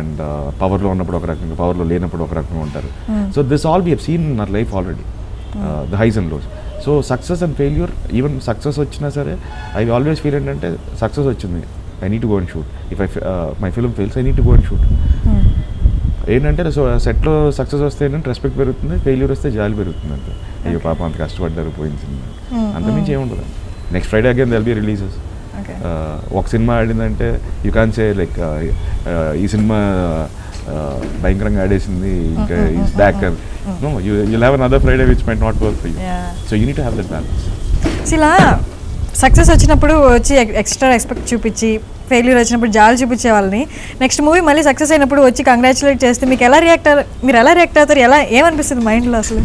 and పవర్లో ఉన్నప్పుడు ఒక రకంగా, పవర్లో లేనప్పుడు ఒక రకంగా ఉంటారు. So this all we have seen in our life already, the highs and lows. So success and failure, even success వచ్చినా సరే ఐ ఆల్వేస్ ఫీల్ ఏంటంటే సక్సెస్ వచ్చింది, I need to go and shoot. If my film fails, I need to go and shoot. ఏంటంటే so సెట్లో success వస్తే ఏంటంటే respect పెరుగుతుంది, failure వస్తే జాలి పెరుగుతుంది అంతే. అయ్యో పాప అంత కష్టపడ్డారు పోయిన సినిమా, అంతమించి ఏముంటుంది. Next Friday again there'll be releases. ఒక సినిమా ఆడిందంటే యూ క్యాన్ సే లైక్ ఈ సినిమా భయంకరంగా ఆడేసింది ఇంకా is back. No, you'll have another Friday which might not work for you. So you need to have that balance. ఇలా సక్సెస్ వచ్చినప్పుడు వచ్చి ఎక్స్ట్రా రెస్పెక్ట్ చూపించి, ఫెయిల్యూర్ వచ్చినప్పుడు జాలి చూపించే వాళ్ళని నెక్స్ట్ మూవీ మళ్ళీ సక్సెస్ అయినప్పుడు వచ్చి కంగ్రాచులేట్ చేస్తే మీరు ఎలా రియాక్ట్ అవుతారు? ఏమనిపిస్తుంది మైండ్లో అసలు?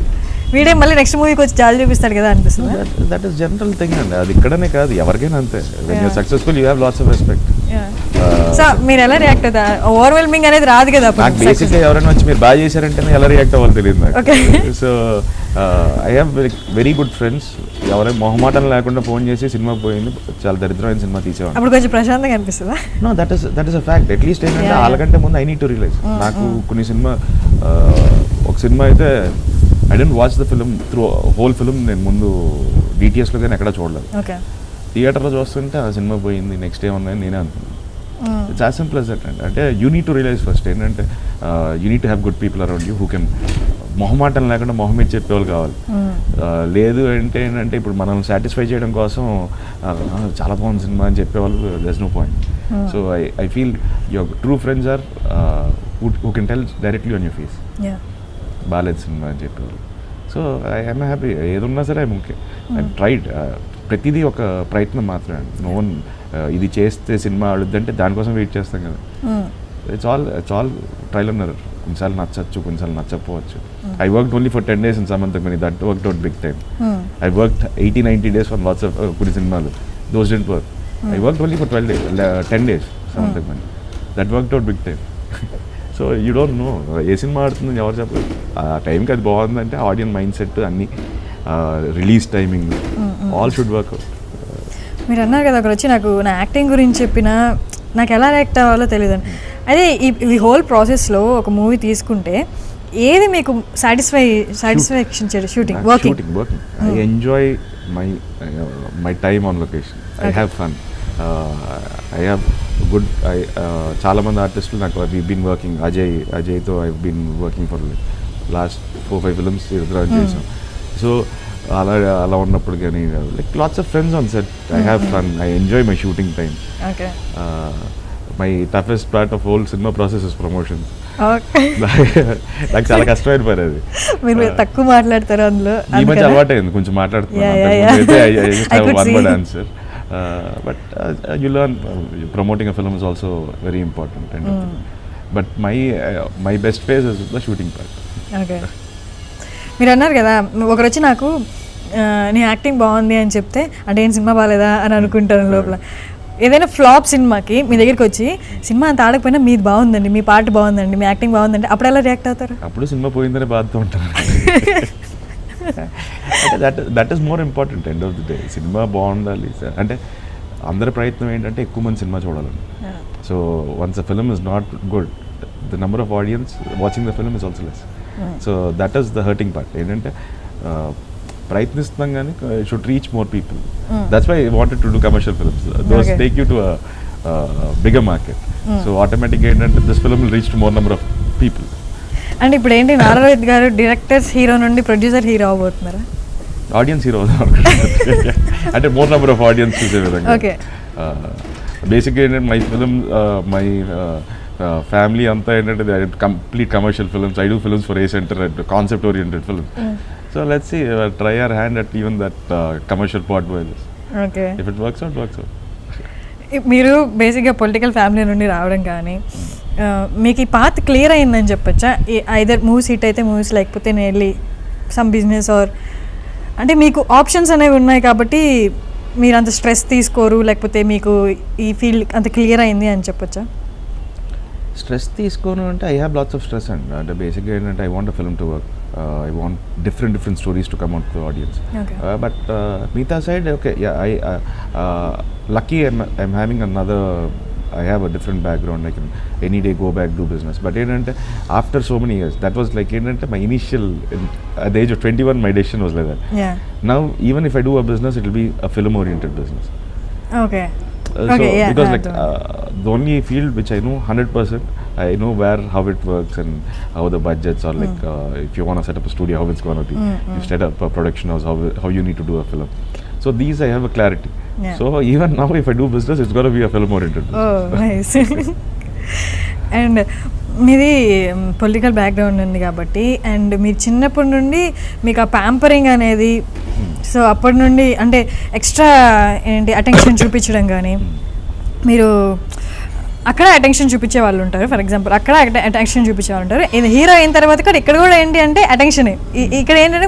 వీడే మళ్ళీ నెక్స్ట్ మూవీకి వచ్చి జాలి చూపిస్తాడు కదా అనిపిస్తుంది. దట్ ఈస్ జనరల్ థింగ్ అండి, అది ఇక్కడనే కాదు ఎవరికైనా అంతే. When you're successful you have lots of respect. So మీరు ఎలా రియాక్ట్ అవుతారు? ఓవర్వెల్మింగ్ అనేది రాదు కదా. నాకు బేసిక్గా ఎవరైనా వచ్చి మీరు బాగా చేశారంటేనే ఎలా రియాక్ట్ అవ్వాలి తెలియదు నాకు. So I have very good friends, ఎవరైనా మొహమాటం లేకుండా ఫోన్ చేసి సినిమా పోయింది, చాలా దరిద్రమైన సినిమా తీసేవాడు, అప్పుడు కొంచెం ప్రశాంతంగా అనిపిస్తుందా? No, that is a fact. At least ఏంటంటే వాళ్ళకంటే ముందు ఐ నీడ్ టు రియలైజ్. నాకు కొన్ని సినిమా, ఒక సినిమా అయితే I don't watch the film through hole film, నేను ముందు డిటిఎస్లో కానీ ఎక్కడా చూడలేదు. థియేటర్లో చూస్తుంటే ఆ సినిమా పోయింది, నెక్స్ట్ ఏమన్నాయని నేనే అనుకున్నాను. It's as simple as that. అంటే you need to realize first ఏంటంటే you need to have good people around you who can, మొహమాటం లేకుండా మొహం మీద చెప్పేవాళ్ళు కావాలి. లేదు అంటే ఏంటంటే ఇప్పుడు మనం సాటిస్ఫై చేయడం కోసం చాలా బాగుంది సినిమా అని చెప్పేవాళ్ళు, there's no point. So I feel your true friends are who can tell directly on your face బాలేదు సినిమా అని చెప్పేవాళ్ళు. సో ఐఎమ్ హ్యాపీ, ఏదున్నా సరే ఐఎమ్ ఓకే. ఐ ట్రైడ్, ప్రతిదీ ఒక ప్రయత్నం మాత్రమే. నో వన్ ఇది చేస్తే సినిమా ఆడుద్దంటే దానికోసం వెయిట్ చేస్తాం కదా. It's all trial and error. కొన్నిసార్లు నచ్చచ్చు, కొన్నిసార్లు నచ్చకపోవచ్చు. I worked only for 10 days in Samanthakamani, that worked out big time. I worked 80-90 days for lots of కొన్ని సినిమాలు, those didn't work. I worked only for 10 days Samanthakamani, that worked out big time. So you don't know ఏ సినిమా ఆడుతుందని ఎవరు చెప్పరు. ఆ టైంకి అది బాగుందంటే ఆడియన్స్ మైండ్ సెట్ అన్నీ, release timing, all should work out. మీరు అన్నారు కదా ఒకరు వచ్చి నాకు నా యాక్టింగ్ గురించి చెప్పినా నాకు ఎలా రియాక్ట్ అవ్వాలో తెలియదండి. అదే ఈ హోల్ ప్రాసెస్లో ఒక మూవీ తీసుకుంటే ఏది మీకు satisfaction shooting, working? I enjoy my time on location. I have fun. I have good. చాలామంది ఆర్టిస్టులు నాకు వీ బీన్ వర్కింగ్, అజయ్తో I been working for last 4-5 films చేసాం. సో అలా ఉన్నప్పుడు కానీ like lots of friends on set. I have fun, I enjoy my shooting time. My toughest part of whole సినిమా process is promotions. నాకు చాలా కష్టమైన పని అది. మీరు తక్కువ మాట్లాడతారు అందులో, ఈ మధ్య అలవాటు అయింది కొంచెం మాట్లాడుతున్నాను answer. But you learn, promoting a film is also very important. But my best phase is the shooting part. Okay. మీరు అన్నారు కదా ఒకరు వచ్చి నాకు నీ యాక్టింగ్ బాగుంది అని చెప్తే అంటే ఏం సినిమా బాగాలేదా అని అనుకుంటాను లోపల. ఏదైనా ఫ్లాప్ సినిమాకి మీ దగ్గరికి వచ్చి సినిమా అంత ఆడకపోయినా మీది బాగుందండి, మీ పాట బాగుందండి, మీ యాక్టింగ్ బాగుందండి, అప్పుడు ఎలా రియాక్ట్ అవుతారు? అప్పుడు సినిమా పోయిందనే బాధతో ఉంటాను. That is more important end of the day. సినిమా బాగుండాలి అంటే అందరి ప్రయత్నం ఏంటంటే ఎక్కువ మంది సినిమా చూడాలని. So once a film is not good, the number of audience watching the film is also less. So that is the hurting part. ఏంటంటే ప్రయత్నిస్తున్నాం కానీ should reach more people. That's why I wanted to do commercial films. Those take you to bigger market. So ఆటోమేటిక్గా ఏంటంటే this film will reach to more number of people. And ఇప్పుడు ఏంటి నారా రోహిత్ గారు directors hero నుండి producer hero అవబోతున్నారా? Audience hero అంటే more number of audience చూసే విధంగా. బేసిక్గా ఏంటంటే మై ఫిలిం, మై ఫ్యామిలీ అంతా ఏంటంటే complete commercial films. I do films for A center, concept oriented films. So let's see, try our hand at even that commercial part by this. If it works out, works out. మీరు బేసిక్గా political family నుండి రావడం కానీ మీకు ఈ path clear అయిందని చెప్పొచ్చా? Either movies hit అయితే మూవీస్, లేకపోతే నేను వెళ్ళి సమ్ బిజినెస్ ఆర్ అంటే మీకు ఆప్షన్స్ అనేవి ఉన్నాయి కాబట్టి మీరు అంత స్ట్రెస్ తీసుకోరు, లేకపోతే మీకు ఈ ఫీల్డ్ అంత క్లియర్ అయింది అని చెప్పొచ్చా? స్ట్రెస్ తీసుకోను అంటే I have lots of stress అండి. అంటే బేసిక్గా ఏంటంటే I want a film to work, I want different stories to come out to audience. But మిగతా side okay, I lucky I'm having another, I have a different background. I can any day go back do business. But after so many years, that was like my initial, at the age of 21, my decision was like that. Yeah. Now, even if I do a business, it will be a film-oriented business. Okay. Okay, yeah. Because the only field which I know 100%, I know how it works and how the budgets are. Like if you want to set up a studio, how it's going to be. You set up a production house, how you need to do a film. So these I have a clarity. Yeah. So even now if I do business, it's going to be a film oriented business. Oh, nice. And మీది political background ఉంది కాబట్టి, and మీరు చిన్నప్పటి నుండి మీకు ఆ pampering అనేది, so అప్పటి నుండి అంటే ఎక్స్ట్రా ఏంటి అటెన్షన్ చూపించడం కానీ, మీరు అక్కడ అటెన్షన్ చూపించే వాళ్ళు ఉంటారు. ఫర్ ఎగ్జాంపుల్ అక్కడ అటెన్షన్ చూపించే వాళ్ళు ఉంటారు. ఇది హీరో అయిన తర్వాత కూడా ఇక్కడ కూడా ఏంటి అంటే అటెన్షన్. ఇక్కడ ఏంటంటే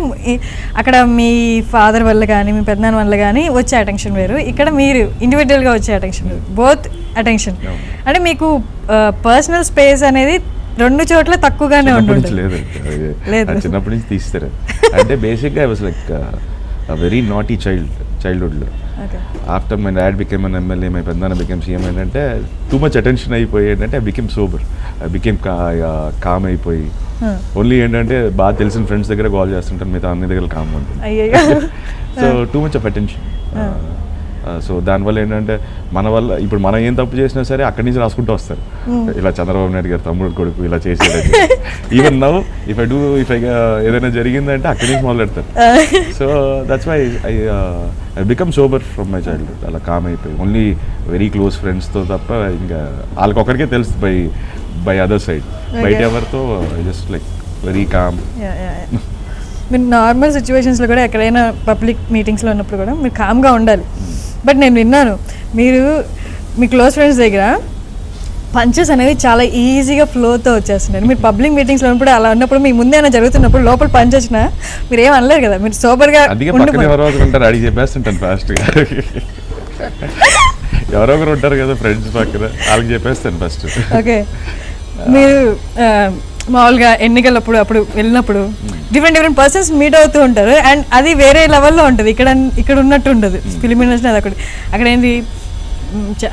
అక్కడ మీ ఫాదర్ వల్ల కానీ మీ పెద్దనాన్న వల్ల కానీ వచ్చే అటెన్షన్ వేరు, ఇక్కడ మీరు ఇండివిజువల్గా వచ్చే అటెన్షన్ వేరు. బోత్ అటెన్షన్ అంటే మీకు పర్సనల్ స్పేస్ అనేది రెండు చోట్ల తక్కువగానే ఉంటుంది. లేదు, చిన్నప్పటి నుంచి తీస్తారు. అంటే బేసిక్గా I was like very naughty చైల్డ్హుడ్లో. After my dad became an MLA, my పెద్దనాన్న became CM, ఏంటంటే టూ మచ్ అటెన్షన్ అయిపోయి ఏంటంటే I became sober, I became calm అయిపోయి ఓన్లీ ఏంటంటే బాగా తెలిసిన ఫ్రెండ్స్ దగ్గర కాల్ చేస్తుంటాను, మిగతా అన్ని దగ్గర కామ్ ఉంటుంది. So too much of attention. So దానివల్ల ఏంటంటే మన వల్ల ఇప్పుడు మనం ఏం తప్పు చేసినా సరే అక్కడి నుంచి రాసుకుంటూ వస్తారు, ఇలా చంద్రబాబు నాయుడు గారు తమ్ముడు కొడుకు ఇలా చేసేది. ఈవెన్ నౌ ఇఫ్ ఐ ఏదైనా జరిగిందంటే అక్కడి నుంచి మొదలు పెడతారు. So that's why I become sober from my childhood. అలా కామ్ అయిపోయి ఓన్లీ వెరీ క్లోజ్ ఫ్రెండ్స్తో తప్ప ఇంకా వాళ్ళకొక్కడికే తెలుస్తుంది బై అదర్ సైడ్. బయట ఎవరితో జస్ట్ లైక్ వెరీ కామ్. మీరు నార్మల్ సిచ్యువేషన్స్లో కూడా ఎక్కడైనా పబ్లిక్ మీటింగ్స్లో ఉన్నప్పుడు కూడా మీరు కామ్గా ఉండాలి. బట్ నేను విన్నాను మీరు మీ క్లోజ్ ఫ్రెండ్స్ దగ్గర పంచెస్ అనేవి చాలా ఈజీగా ఫ్లోతో వచ్చేస్తున్నాయి. మీరు పబ్లిక్ మీటింగ్స్లో ఉన్నప్పుడు అలా ఉన్నప్పుడు మీ ముందే ఏమైనా జరుగుతున్నప్పుడు లోపల పంచ్ వచ్చినా మీరు ఏం అనలేరు కదా, మీరు సోబర్గా అడిగి చెప్పేస్తుంటాను ఫాస్ట్గా. ఎవరో ఒకరు ఉంటారు కదా ఫ్రెండ్స్ పక్కన, వాళ్ళకి చెప్పేస్తాను ఫస్ట్. ఓకే, మీరు మామూలుగా ఎన్నికలప్పుడు అప్పుడు వెళ్ళినప్పుడు డిఫరెంట్ పర్సన్స్ మీట్ అవుతూ ఉంటారు, అండ్ అది వేరే లెవెల్లో ఉంటుంది. ఇక్కడ ఉన్నట్టు ఉండదు ఫిలిం ఇండస్ట్రీ. అది అక్కడ ఏంటి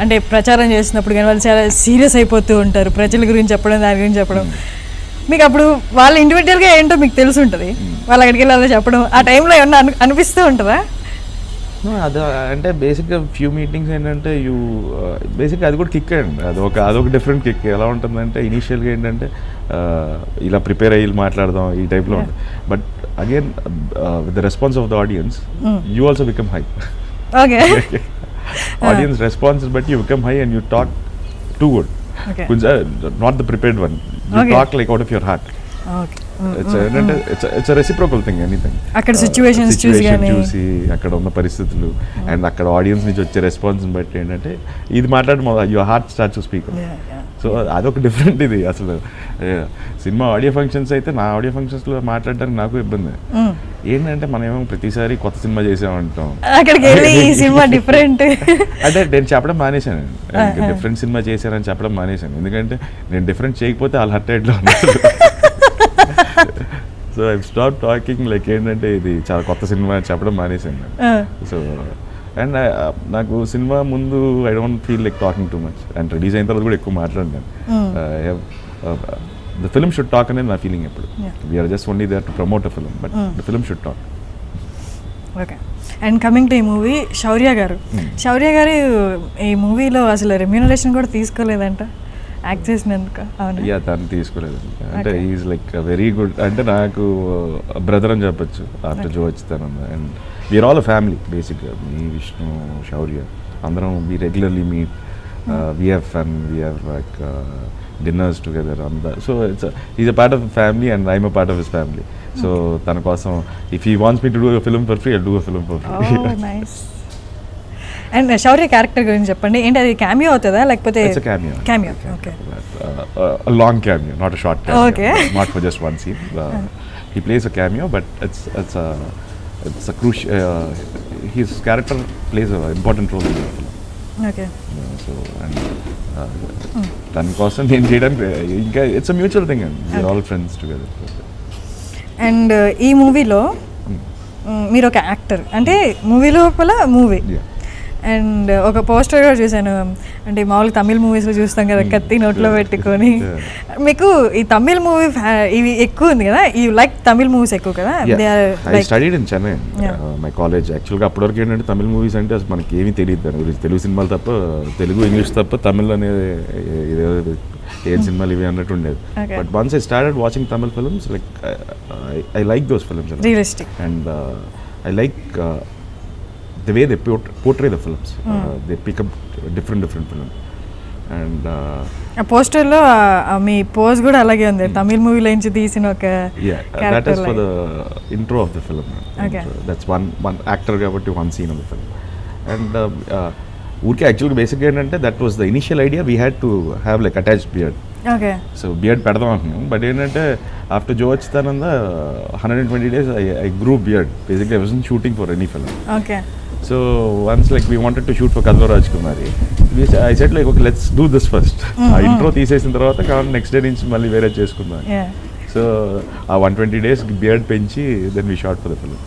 అంటే ప్రచారం చేసినప్పుడు కానీ వాళ్ళు చాలా సీరియస్ అయిపోతూ ఉంటారు, ప్రజల గురించి చెప్పడం, దాని గురించి చెప్పడం. మీకు అప్పుడు వాళ్ళు ఇండివిజువల్గా ఏంటో మీకు తెలిసి ఉంటుంది, వాళ్ళు అక్కడికి వెళ్ళి అలా చెప్పడం, ఆ టైంలో ఏమన్నా అనిపిస్తూ ఉంటుందా? అది అంటే బేసిక్గా ఫ్యూ మీటింగ్స్ ఏంటంటే బేసిక్గా అది కూడా కిక్ అండి, అదొక డిఫరెంట్ కిక్. ఎలా ఉంటుందంటే ఇనీషియల్గా ఏంటంటే ఇలా ప్రిపేర్ అయ్యి మాట్లాడదాం ఈ టైప్లో ఉంటుంది. But again with the response of the audience you also become high. Okay, audience response but you become high and you talk too good, not the prepared one, you talk like out of your heart. It's reciprocal thing. Anything అక్కడ situation చూసి అక్కడ ఉన్న పరిస్థితులు and అక్కడ audience నుంచి వచ్చే response బట్టి ఏంటంటే ఇది మాట్లాడడం your heart start to speak. So అదొక డిఫరెంట్ ఇది. అసలు సినిమా ఆడియో ఫంక్షన్స్ అయితే నా ఆడియో ఫంక్షన్స్లో మాట్లాడడానికి నాకు ఇబ్బంది. ఏంటంటే మనం ఏమో ప్రతిసారి కొత్త సినిమా చేసామంటాం, అంటే నేను చెప్పడం మానేశాను, డిఫరెంట్ సినిమా చేశానని చెప్పడం మానేశాను. ఎందుకంటే నేను డిఫరెంట్ చేయకపోతే వాళ్ళు హర్ట్ అయ్యేట్లో ఉన్నారు. So I stop talking like ఏంటంటే ఇది చాలా కొత్త సినిమా చెప్పడం మానేశాను. సో అండ్ నాకు సినిమా ముందు I don't feel like talking too much, and release అయిన తర్వాత కూడా ఎక్కువ మాట్లాడాను. ద ఫిల్మ్ షుడ్ టాక్ అనేది నా ఫీలింగ్ ఎప్పుడు. We're just only there to promote a film, but the film should talk. Okay, and coming to ఈ movie, Shaurya garu ఈ మూవీలో అసలు రెమ్యూనరేషన్ కూడా తీసుకోలేదంట యాక్ట్ చేసినందుకు. యా, తను తీసుకోలేదు. అంటే ఈజ్ లైక్ వెరీ గుడ్, అంటే నాకు బ్రదర్ అని చెప్పచ్చు ఆఫ్టర్ జో వచ్చాను. And we're all a family బేసిక్గా. మీ విష్ణు, శౌర్య అందరం we regularly meet, we have fun, we have like dinners together అంతా. So is a part of family and I'm a part of his family. So తన కోసం if he wants me to do a film for free, I do a film for free. And Shaurya character గురించి చెప్పండి, ఏంటి అది cameo అవుతుందా లేకపోతే? Cameo, okay. Long cameo, not a short cameo. Okay. Not for just one scene. He plays a cameo, but it's a crucial. His character plays an important role in the film. Okay. So and దానికోసం నేను చేయడానికి ఇంకా it's a mutual thing and we're all friends together. And ఈ మూవీలో మీరు ఒక actor, అంటే movie లోపల మూవీ, అండ్ ఒక పోస్టర్ కూడా చూశాను, అంటే మామూలుగా తమిళ్ మూవీస్లో చూస్తాం కదా కత్తి నోట్లో పెట్టుకొని, మీకు ఈ తమిళ్ మూవీ ఇవి ఎక్కువ ఉంది కదా, ఈ లైక్ తమిళ్ మూవీస్ ఎక్కువ కదా? I studied in Chennai, my college. యాక్చువల్గా అప్పటివరకు ఏంటంటే తమిళ్ మూవీస్ అంటే అసలు మనకి ఏమీ తెలియదు దాని గురించి. తెలుగు సినిమాలు తప్ప, తెలుగు ఇంగ్లీష్ తప్ప తమిళ్ అనేది ఏం సినిమాలు ఇవి అన్నట్టు ఉండేది. But once I started watching Tamil films, like I like those films realistic, and I like the way they portray the films. They pick up different films. And ఆ పోస్టర్లో మీ పోజ్ కూడా అలాగే ఉంది, తమిళ్ మూవీలో నుంచి తీసిన ఒక that is for the intro of the film. Okay. So that's one actor కాబట్టి one scene of the film. And ఊరికే యాక్చువల్గా బేసిక్గా ఏంటంటే that was the initial idea. We had to have like attached beard. Okay. So beard పెడదాం అంటున్నాం, but ఏంటంటే after Joe వచ్చితానంద 120 days I grew beard. Basically I wasn't shooting for any film. Okay. So once like we wanted to shoot for Kathalo Rajakumari, I said like okay, let's do this first. Intro తీసేసిన తర్వాత కావాలి next day నుంచి మళ్ళీ వేరే చేసుకుందాం. So ఆ 120 days beard పెంచి then we shot for the film.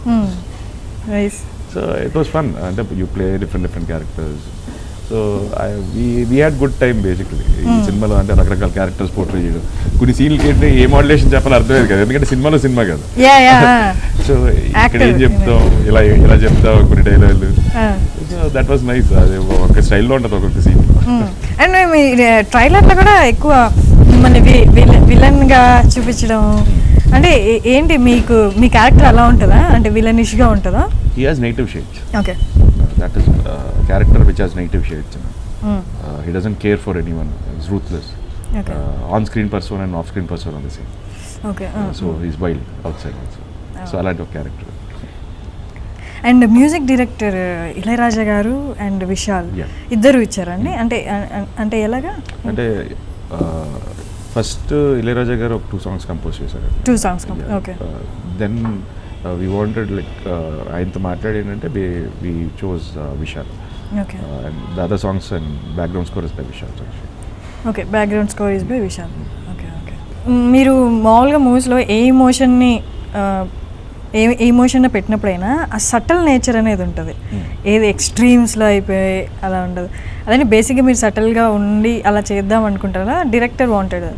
So it was fun, అంటే you play different characters. So we had good time basically ఈ సినిమాలో. అంటే రకరకాల క్యారెక్టర్స్ పోర్ట్రే చేయడం, కొన్ని సీన్లకి ఏంటి ఏ మోడ్యులేషన్ చెప్పాలి అర్థమేది కదా, ఎందుకంటే సినిమా కదా. సో ఇక్కడ ఏం చెప్తాం, ఇలా చెప్తాం కొన్ని డైలాగులు. So that was nice. అది ఒక స్టైల్లో ఉంటుంది ఒక్కొక్క సీన్. అండ్ మీ ట్రైలర్లో కూడా ఎక్కువ మిమ్మల్ని విలన్గా చూపించడం, అంటే ఏంటి మీకు మీ క్యారెక్టర్ అలా ఉంటుందా, అంటే విలనిష్గా ఉంటుందా? He has negative shades. Okay. That is character which has negative shades. He doesn't care for anyone. He's ruthless. Okay. On-screen persona and off-screen persona are the same. Okay. So he's wild outside also. So I like that character. And music director Ilaiyaraaja గారు and Vishal ఇద్దరు ఇచ్చారండి, అంటే ఎలాగా? అంటే first Ilaiyaraaja గారు ఒక 2 songs compose చేశారు. 2 songs. Okay. Then we wanted like ఆయనతో మాట్లాడి ఏంటంటే we chose Vishal. Okay. And the other songs and background score is by Vishal. Okay, background score is by Vishal. Okay. మీరు మామూలుగా మూవీస్లో ఏ ఎమోషన్ పెట్టినప్పుడైనా ఆ సటల్ నేచర్ అనేది ఉంటుంది, ఏది ఎక్స్ట్రీమ్స్లో అయిపోయి అలా ఉండదు. అదే బేసిక్గా మీరు సటల్గా ఉండి అలా చేద్దాం అనుకుంటారా, director wanted?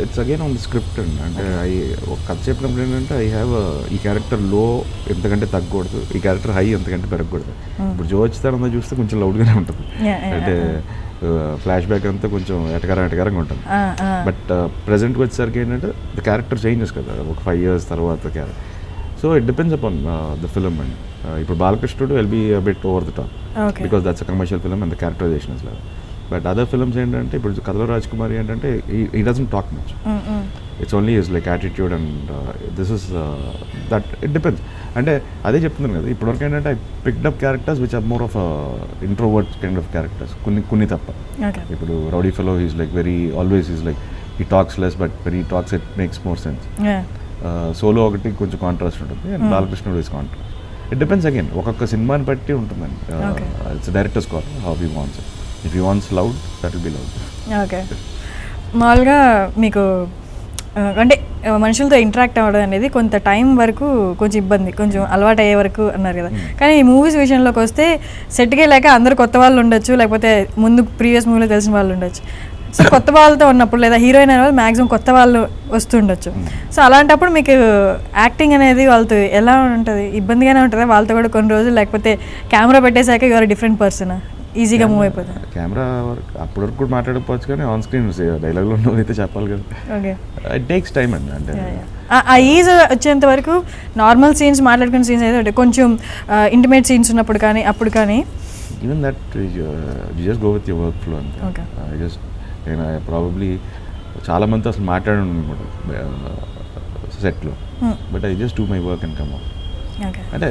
It's again on the script అండి. అంటే ఒక కథ చెప్పినప్పుడు ఏంటంటే ఐ హ్యావ్ ఈ క్యారెక్టర్ లో ఎంతకంటే తగ్గకూడదు, ఈ క్యారెక్టర్ హై ఎంతకంటే పెరగకూడదు. ఇప్పుడు జో వచ్చితానందా చూస్తే కొంచెం లౌడ్గానే ఉంటుంది, అంటే ఫ్లాష్ బ్యాక్ అంతా కొంచెం ఎటకారంగా ఉంటుంది. బట్ ప్రజెంట్కి వచ్చేసరికి ఏంటంటే ద క్యారెక్టర్ చేంజెస్ కదా ఒక 5 years తర్వాత character. So it depends upon the film అండి. ఇప్పుడు Balakrishnudu will be bit over the top because that's a commercial film and the characterization is level. But other films ఏంటంటే ఇప్పుడు కథలో రాజకుమారి ఏంటంటే he doesn't talk much. It's only his like attitude and this is that it depends. అంటే అదే చెప్తున్నాను కదా, ఇప్పటివరకు ఏంటంటే I picked up characters which are more of introvert kind of characters. కొన్ని తప్ప. ఇప్పుడు rowdy fellow is like very always is like he talks less but when he talks it makes more sense. Solo ఒకటి కొంచెం contrast ఉంటుంది and Balakrishnudu is contrast. It depends again ఒక్కొక్క సినిమాని బట్టి ఉంటుందండి. It's director's call how he wants it. If he wants loud, that will be loud. Okay. మామూలుగా మీకు అంటే మనుషులతో ఇంటరాక్ట్ అవ్వడం అనేది కొంత టైం వరకు కొంచెం ఇబ్బంది, కొంచెం అలవాటు అయ్యే వరకు అన్నారు కదా. కానీ ఈ మూవీస్ విషయంలోకి వస్తే సెట్కి వెళ్ళాక అందరు కొత్త వాళ్ళు ఉండొచ్చు, లేకపోతే ముందు ప్రీవియస్ మూవీలో తెలిసిన వాళ్ళు ఉండొచ్చు. సో కొత్త వాళ్ళతో ఉన్నప్పుడు లేదా హీరోయిన్ అనే వాళ్ళు మ్యాక్సిమం కొత్త వాళ్ళు వస్తుండొచ్చు. సో అలాంటప్పుడు మీకు యాక్టింగ్ అనేది వాళ్ళతో ఎలా ఉంటుంది? ఇబ్బందిగానే ఉంటుందా వాళ్ళతో కూడా కొన్ని రోజులు, లేకపోతే కెమెరా పెట్టేశాక యువర్ డిఫరెంట్ పర్సన్ ఈజీగా మూవ్ అయిపోతుంది? కెమెరా అప్పటి వరకు కూడా మాట్లాడకపోవచ్చు, కానీ ఆన్ స్క్రీన్ డైలాగ్లో ఉన్నదైతే చెప్పాలి కదా. ఓకే. ఇట్ టేక్స్ టైం అండి. అంటే ఆ ఈజ్ వచ్చేంత వరకు నార్మల్ సీన్స్ మాట్లాడుకునే సీన్స్ అయితే కొంచెం ఇంటిమేట్ సీన్స్ ఉన్నప్పుడు కానీ అప్పుడు కానీ even that you just go with your work flow అంతే. ఓకే. నేను ప్రాబబ్లీ చాలా మంది అసలు మాట్లాడాను అనమాట సెట్లో, but I just do my work and come out. Okay అంటే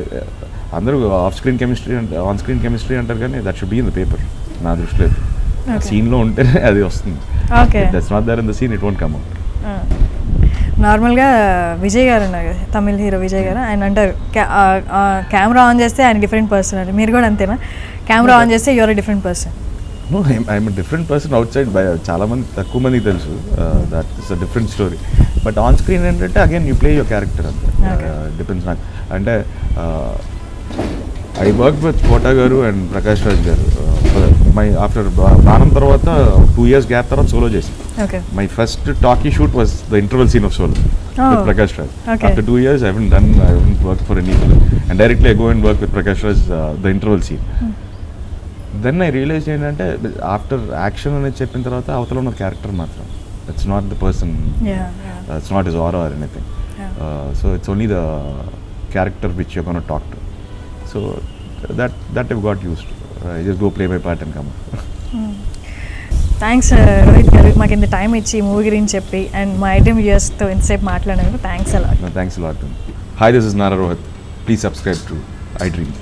అందరూ ఆఫ్ స్క్రీన్ కెమిస్ట్రీ అంటే ఆన్ స్క్రీన్ కెమిస్ట్రీ అంటారు కానీ that should be in the paper నా దృష్టిలో అయితే సీన్లో ఉంటేనే అది వస్తుంది. Okay that's not there in the scene it won't come out. నార్మల్గా విజయ్ గారు ఉన్నారు కదా, తమిళ్ హీరో విజయ్ గారు, ఆయన అంటారు కెమెరా ఆన్ చేస్తే ఆయన డిఫరెంట్ పర్సన్ అంటే. మీరు కూడా అంతేనా? కెమెరా ఆన్ చేస్తే you're different person? No, I'm different person outside. చాలా మంది తక్కువ మందికి తెలుసు that is a different story. But on screen ఏంటంటే again you play your character అంతే. డిపెండ్స్ నాకు అంటే I work with Kota garu and Prakash Raj garu. My after Baanam తర్వాత 2 years గ్యాప్ తర్వాత సోలో చేసి my first talkie shoot was the interval scene of Solo with Prakash Raj. After 2 years I haven't worked for any film and directly I go and work with Prakash Raj the interval scene. Then I realized ఏంటంటే after action అనేది చెప్పిన తర్వాత అవతల ఉన్న character మాత్రం, it's not the person, it's not his are or anything. So it's only the character which you gonna talk to. So that I've got used to. I just go play my part and come out. Thanks Rohit గారు, మాకు ఇంత time ఇచ్చి movie గురించి చెప్పి and మా iDream వ్యూయర్స్తో ఇంతసేపు మాట్లాడినందుకు thanks a lot. Thanks a lot. Hi, this is Nara, Rohit. Please subscribe to iDream.